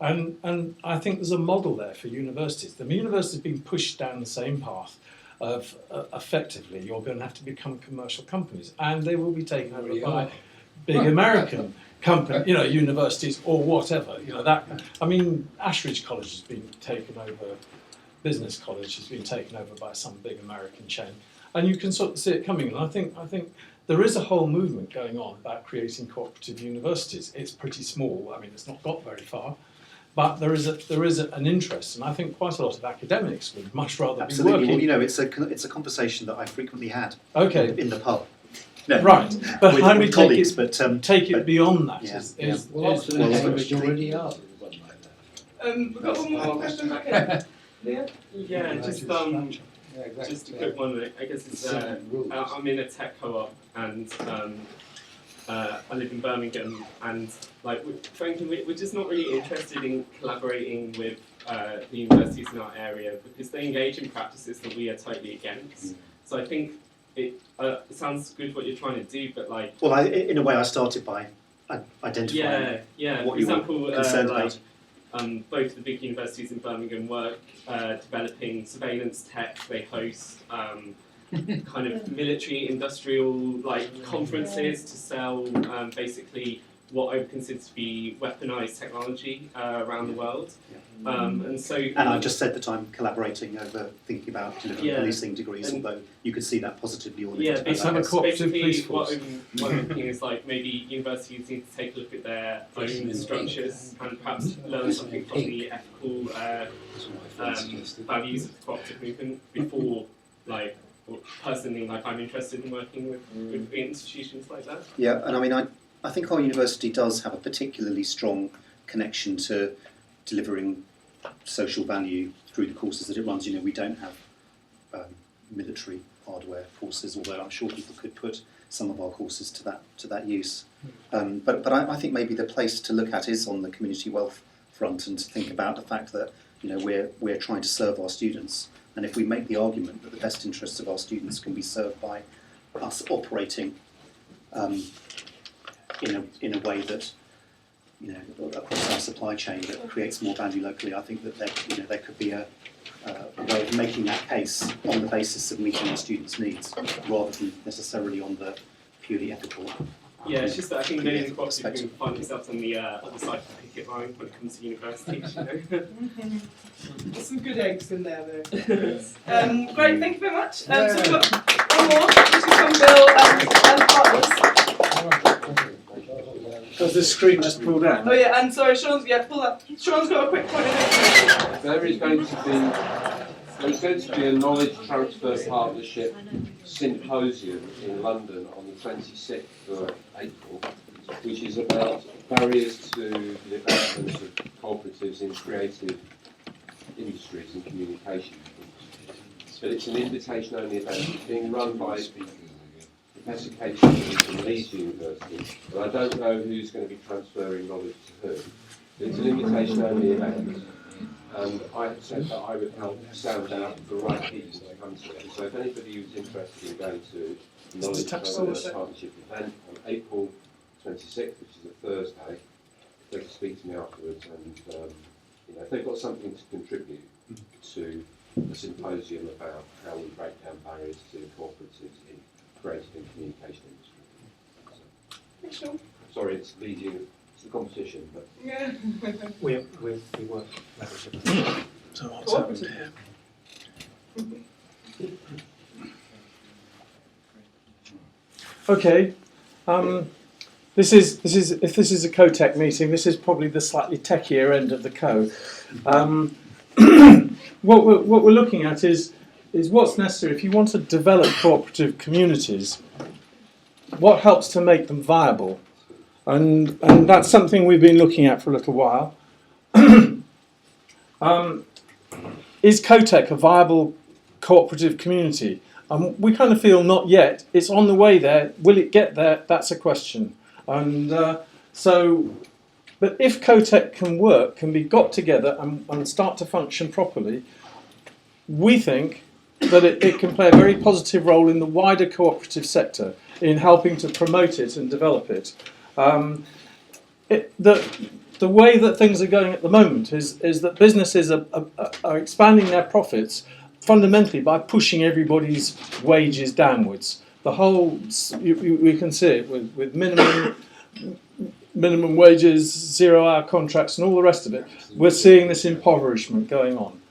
And I think there's a model there for universities. The universities being pushed down the same path of effectively you're going to have to become commercial companies, and they will be taken over by big American company, universities or whatever. Ashridge College has been taken over, Business College has been taken over by some big American chain, and you can sort of see it coming. And I think there is a whole movement going on about creating cooperative universities. It's pretty small. I mean, it's not got very far. But there is an interest, and I think quite a lot of academics would much rather be working. Well, it's a conversation that I frequently had. Okay. In the pub. No, right, but with, how do we colleagues, take it beyond that? You already are. We've got one more question back here. Leah? Yeah, just a quick one. I guess it's I'm in a tech co-op, and I live in Birmingham, and frankly, we're just not really interested in collaborating with the universities in our area because they engage in practices that we are totally against. So I think it sounds good what you're trying to do, but in a way, I started by identifying what you were concerned about. Both the big universities in Birmingham work developing surveillance tech. They host kind of military industrial conferences to sell basically what I would consider to be weaponized technology around the world. And I just said that I'm collaborating over thinking about policing degrees, although you could see that positively or negatively. Basically what I'm thinking is maybe universities need to take a look at their own structures and perhaps learn something from the ethical values of the cooperative movement before personally I'm interested in working with institutions like that. Yeah, and I think our university does have a particularly strong connection to delivering social value through the courses that it runs. We don't have military hardware courses, although I'm sure people could put some of our courses to that use. But I think maybe the place to look at is on the community wealth front, and to think about the fact that we're trying to serve our students, and if we make the argument that the best interests of our students can be served by us operating in a way that across our supply chain that creates more value locally, I think that there could be a way of making that case on the basis of meeting our students' needs, rather than necessarily on the purely ethical. Yeah, it's just that I think many of the cooperatives can find themselves on the other side of the picket line when it comes to universities. There's some good eggs in there, though. Great, thank you very much. So we've got one more, which is from Bill and partners. Because the screen just pulled out. Oh yeah, and sorry, Sean's Sean's got a quick point of view. There is going to be a knowledge transfer partnership symposium in London on the 26th of April which is about barriers to the development of cooperatives in creative industries and communication. But it's an invitation-only event. It's being run by Professor Kate from Leeds University, and I don't know who's going to be transferring knowledge to who. It's an invitation-only event, and I had said that I would help sound out the right people to come to it. So if anybody who's interested in going to Knowledge Transfer Partnership event on April 26th, which is a Thursday, they can speak to me afterwards, and if they've got something to contribute to a symposium about how we break down barriers to cooperatives in creative and communication industry. So, sorry, it's leading. It's the competition, but yeah. we work collaboratively. So what's happened here? Okay. This is if this is a CoTech meeting, this is probably the slightly techier end of the Co. What we're looking at is what's necessary if you want to develop cooperative communities. What helps to make them viable, and that's something we've been looking at for a little while. Is CoTech a viable cooperative community? We kind of feel not yet. It's on the way there. Will it get there? That's a question. And but if CoTech can be got together and start to function properly, we think that it can play a very positive role in the wider cooperative sector in helping to promote it and develop it. The way that things are going at the moment is that businesses are expanding their profits fundamentally by pushing everybody's wages downwards. The whole, we can see it with minimum wages, 0-hour contracts and all the rest of it. We're seeing this impoverishment going on.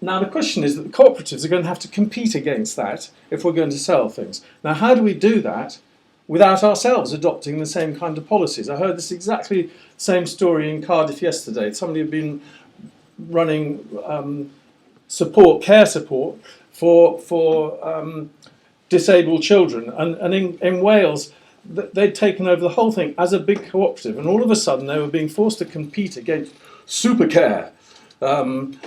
Now the question is that the cooperatives are going to have to compete against that if we're going to sell things. Now how do we do that without ourselves adopting the same kind of policies? I heard this exactly same story in Cardiff yesterday. Somebody had been running care support for disabled children, and in Wales they'd taken over the whole thing as a big cooperative, and all of a sudden they were being forced to compete against Supercare. And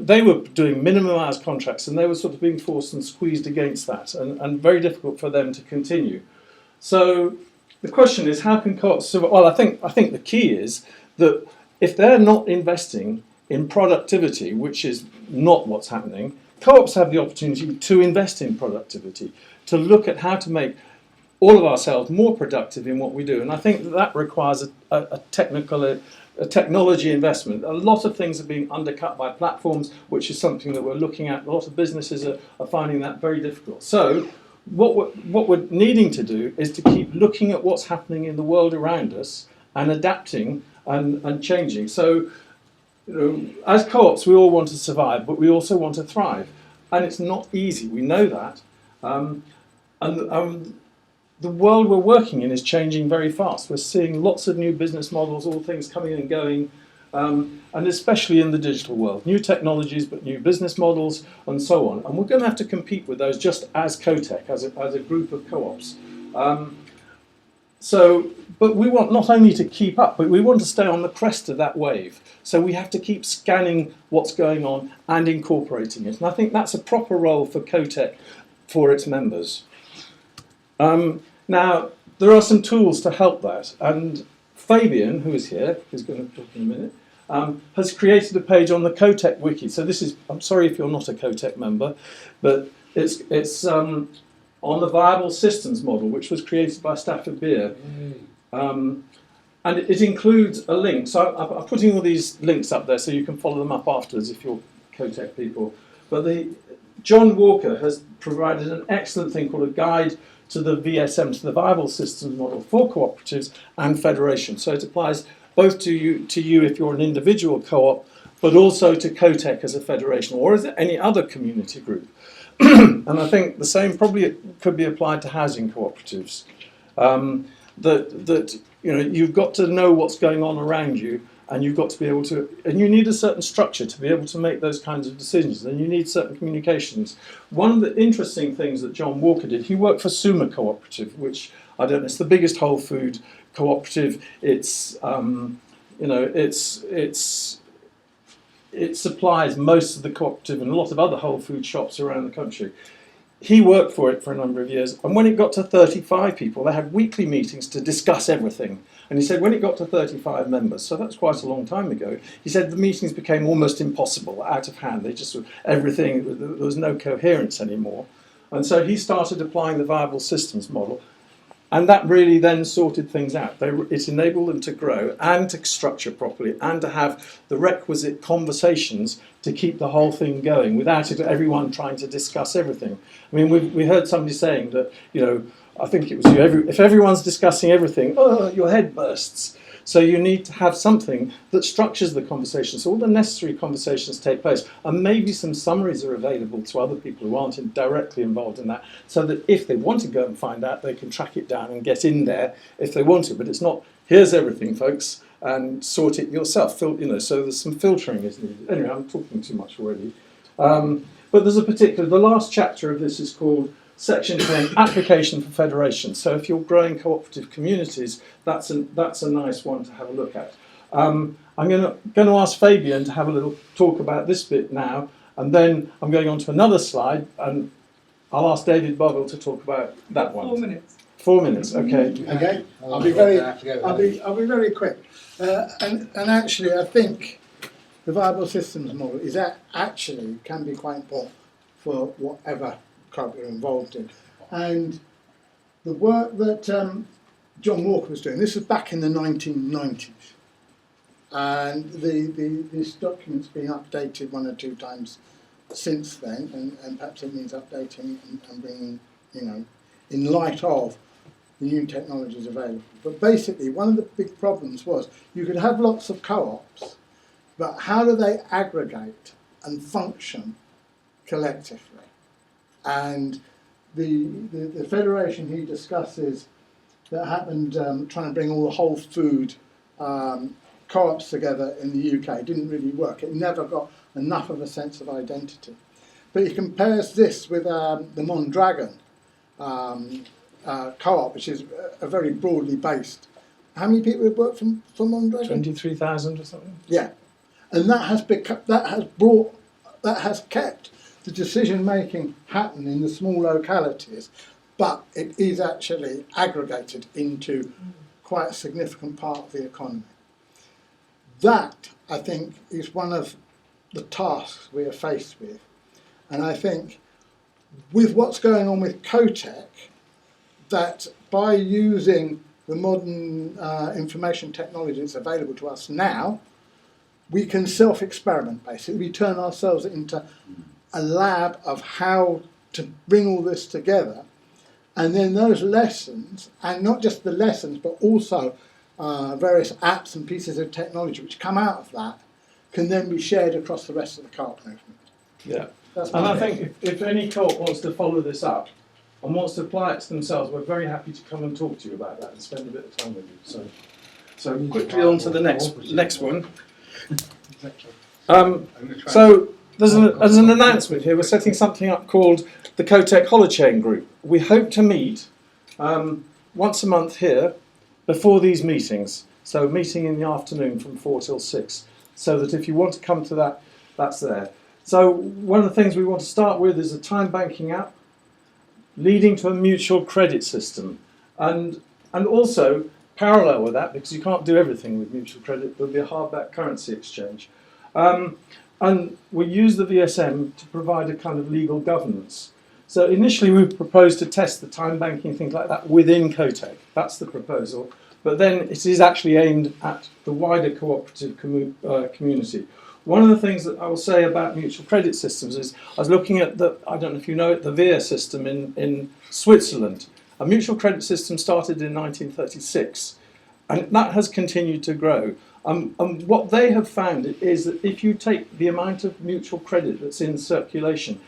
they were doing minimum hours contracts, and they were sort of being forced and squeezed against that, and very difficult for them to continue. So the question is, how can co-ops survive? Well, I think the key is that if they're not investing in productivity, which is not what's happening, co-ops have the opportunity to invest in productivity, to look at how to make all of ourselves more productive in what we do. And I think that requires a technology investment. A lot of things are being undercut by platforms, which is something that we're looking at. A lot of businesses are finding that very difficult. So what we're needing to do is to keep looking at what's happening in the world around us and adapting and changing. So as co-ops, we all want to survive, but we also want to thrive. And it's not easy, we know that. And the world we're working in is changing very fast. We're seeing lots of new business models, all things coming and going, and especially in the digital world. New technologies, but new business models, and so on. And we're going to have to compete with those just as CoTech, as a group of co-ops. But we want not only to keep up, but we want to stay on the crest of that wave. So we have to keep scanning what's going on and incorporating it. And I think that's a proper role for CoTech for its members. Now, there are some tools to help that. And Fabian, who is here, who's going to talk in a minute, has created a page on the CoTech wiki. So this is, I'm sorry if you're not a CoTech member, but it's on the viable systems model, which was created by Stafford Beer. And it includes a link. So I'm putting all these links up there so you can follow them up afterwards if you're CoTech people. But John Walker has provided an excellent thing called a guide to the VSM, to the viable systems model for cooperatives and federations. So it applies both to you if you're an individual co-op, but also to CoTech as a federation or as any other community group. And I think the same probably could be applied to housing cooperatives. That you've got to know what's going on around you, and you've got to be able to, and you need a certain structure to be able to make those kinds of decisions, and you need certain communications. One of the interesting things that John Walker did, he worked for Suma Cooperative, which, I don't know, it's the biggest whole food cooperative. It's it supplies most of the cooperative and a lot of other whole food shops around the country. He worked for it for a number of years, and when it got to 35 people, they had weekly meetings to discuss everything. And he said when it got to 35 members, so that's quite a long time ago, he said the meetings became almost impossible, out of hand. They just, everything, there was no coherence anymore. And so he started applying the viable systems model, and that really then sorted things out. It enabled them to grow and to structure properly and to have the requisite conversations to keep the whole thing going without everyone trying to discuss everything. I mean, we heard somebody saying that, you know, I think it was you, if everyone's discussing everything, oh, your head bursts. So you need to have something that structures the conversation, so all the necessary conversations take place, and maybe some summaries are available to other people who aren't directly involved in that, so that if they want to go and find out, they can track it down and get in there if they want to. But it's not, here's everything, folks, and sort it yourself. So there's some filtering is needed. Anyway, I'm talking too much already. But there's the last chapter of this is called Section 10, Application for Federation. So if you're growing cooperative communities, that's a nice one to have a look at. I'm going to ask Fabian to have a little talk about this bit now, and then I'm going on to another slide, and I'll ask David Bovell to talk about that one. 4 minutes. 4 minutes, okay. Okay, I'll be very quick. And actually, I think the viable systems model is actually can be quite important for whatever club you're involved in. And the work that John Walker was doing, this was back in the 1990s, and this document's been updated 1 or 2 times since then, and perhaps it needs updating and bringing, you know, in light of the new technologies available. But basically, one of the big problems was you could have lots of co-ops, but how do they aggregate and function collectively? And the federation he discusses that happened trying to bring all the whole food co-ops together in the UK didn't really work. It never got enough of a sense of identity. But he compares this with the Mondragon co-op, which is a very broadly based. How many people have worked for Mondragon? 23,000 or something. Yeah, and that has kept the decision making happen in the small localities, but it is actually aggregated into quite a significant part of the economy. That, I think, is one of the tasks we are faced with. And I think with what's going on with CoTech, that by using the modern information technology that's available to us now, we can self-experiment, basically. We turn ourselves into a lab of how to bring all this together, and then those lessons, and not just the lessons, but also various apps and pieces of technology which come out of that, can then be shared across the rest of the co-op movement. Yeah, and I think if any co-op wants to follow this up and wants to apply it to themselves, we're very happy to come and talk to you about that and spend a bit of time with you. So quickly on to the next one. So there's an announcement here. We're setting something up called the CoTech Holochain Group. We hope to meet once a month here before these meetings. So meeting in the afternoon from 4 till 6. So that if you want to come to that, that's there. So one of the things we want to start with is a time banking app leading to a mutual credit system. And also parallel with that, because you can't do everything with mutual credit, there'll be a hardback currency exchange. And we use the VSM to provide a kind of legal governance. So initially we proposed to test the time banking, things like that, within CoTech. That's the proposal. But then it is actually aimed at the wider cooperative community. One of the things that I will say about mutual credit systems is, I was looking at I don't know if you know it, the VIA system in Switzerland. A mutual credit system started in 1936, and that has continued to grow. And what they have found is that if you take the amount of mutual credit that's in circulation,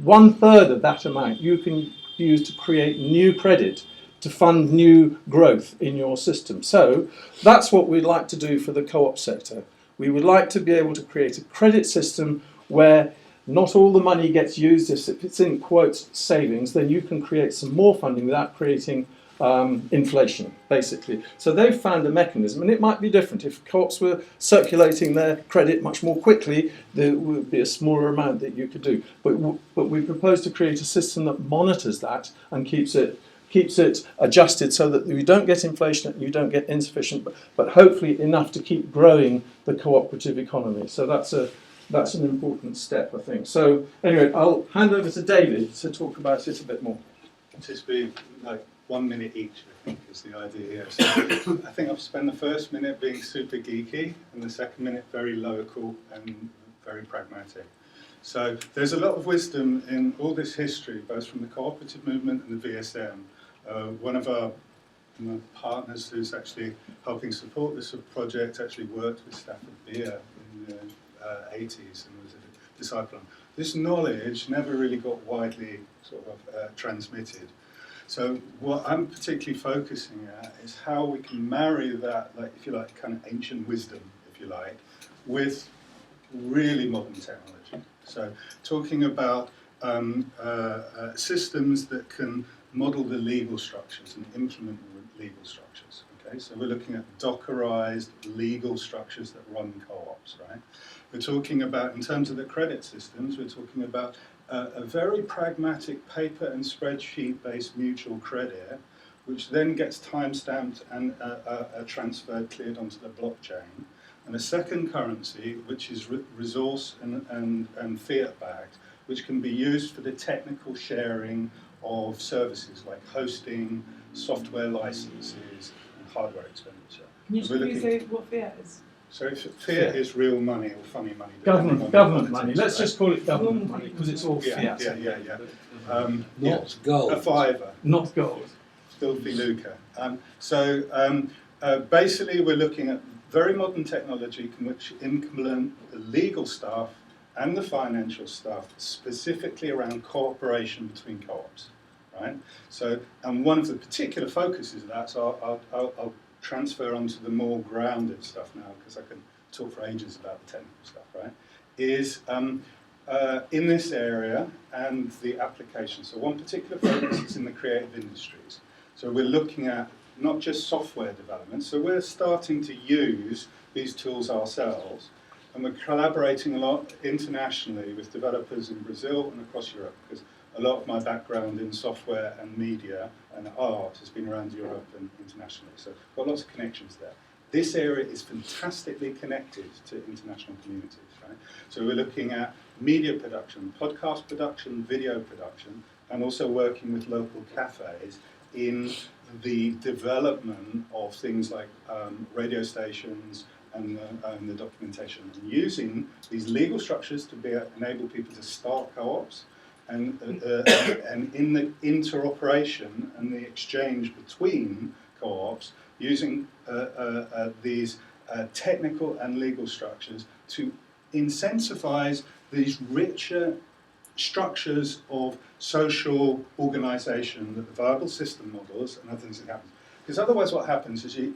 1/3 of that amount you can use to create new credit to fund new growth in your system. So that's what we'd like to do for the co-op sector. We would like to be able to create a credit system where not all the money gets used. If it's in quotes savings, then you can create some more funding without creating inflation, basically. So they've found a mechanism, and it might be different. If co-ops were circulating their credit much more quickly, there would be a smaller amount that you could do. But we propose to create a system that monitors that and keeps it adjusted so that you don't get inflation, you don't get insufficient, but hopefully enough to keep growing the cooperative economy. So that's an important step, I think. So anyway, I'll hand over to David to talk about it a bit more. Just be like 1 minute each, I think, is the idea here. So I think I've spent the first minute being super geeky and the second minute very local and very pragmatic. So there's a lot of wisdom in all this history, both from the cooperative movement and the VSM. One of our partners who's actually helping support this project actually worked with Stafford Beer in the 80s and was a disciple. This knowledge never really got widely sort of transmitted. So what I'm particularly focusing at is how we can marry that, like, if you like, kind of ancient wisdom, if you like, with really modern technology. So talking about systems that can model the legal structures and implement the legal structures. Okay, so we're looking at Dockerized legal structures that run co-ops, right? We're talking about, in terms of the credit systems, we're talking about a very pragmatic paper and spreadsheet-based mutual credit, which then gets time-stamped and transferred, cleared onto the blockchain. And a second currency, which is resource and fiat-backed, which can be used for the technical sharing of services like hosting, software licenses, and hardware expenditure. Can you say what fiat is? So fiat is real money or funny money. Government money. Let's just call it government money because it's all fiat. Not gold. A fiver. Not gold. Filthy lucre. Basically, we're looking at very modern technology which implement the legal stuff and the financial stuff specifically around cooperation between co-ops, right? So, and one of the particular focuses of that, so I'll transfer onto the more grounded stuff now because I can talk for ages about the technical stuff, right? Is in this area and the application. So one particular focus is in the creative industries. So we're looking at not just software development, so we're starting to use these tools ourselves, and we're collaborating a lot internationally with developers in Brazil and across Europe, because a lot of my background in software and media and art has been around Europe and internationally, so I've got lots of connections there. This area is fantastically connected to international communities, right? So we're looking at media production, podcast production, video production, and also working with local cafes in the development of things like radio stations and the documentation, and using these legal structures to enable people to start co-ops, and in the interoperation and the exchange between co-ops, using these technical and legal structures to incentivize these richer structures of social organisation, that the viable system models and other things that happen. Because otherwise what happens is you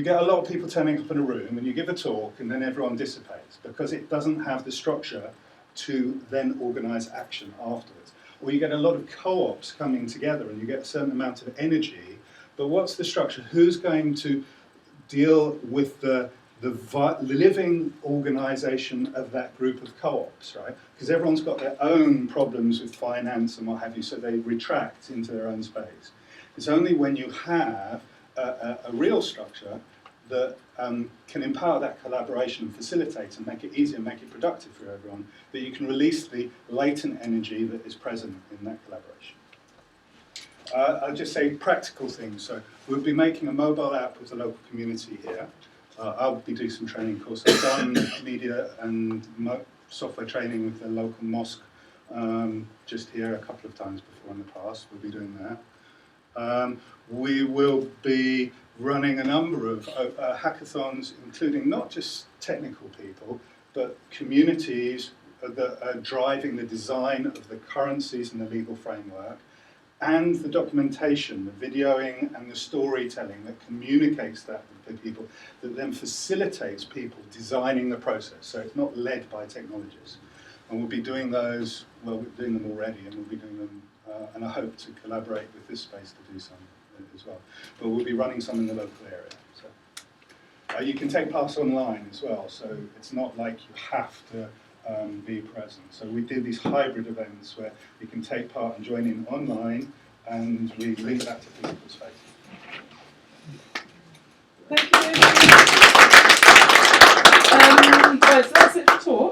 get a lot of people turning up in a room and you give a talk and then everyone dissipates because it doesn't have the structure to then organise action afterwards. Or you get a lot of co-ops coming together and you get a certain amount of energy, but what's the structure? Who's going to deal with the living organisation of that group of co-ops, right? Because everyone's got their own problems with finance and what have you, so they retract into their own space. It's only when you have a real structure that can empower that collaboration and facilitate and make it easier and make it productive for everyone, that you can release the latent energy that is present in that collaboration. I'll just say practical things. So we'll be making a mobile app with the local community here. I'll be doing some training course. I've done media and software training with the local mosque just here a couple of times before in the past. We'll be doing that. We will be running a number of hackathons, including not just technical people, but communities that are driving the design of the currencies and the legal framework, and the documentation, the videoing and the storytelling that communicates that with people, that then facilitates people designing the process. So it's not led by technologists. And we'll be doing those, well, we're doing them already, and we'll be doing them and I hope to collaborate with this space to do some as well. But we'll be running some in the local area. So you can take part online as well, so it's not like you have to be present. So we do these hybrid events where you can take part and join in online, and we link that to physical space. Thank you. Right, so that's it for talk.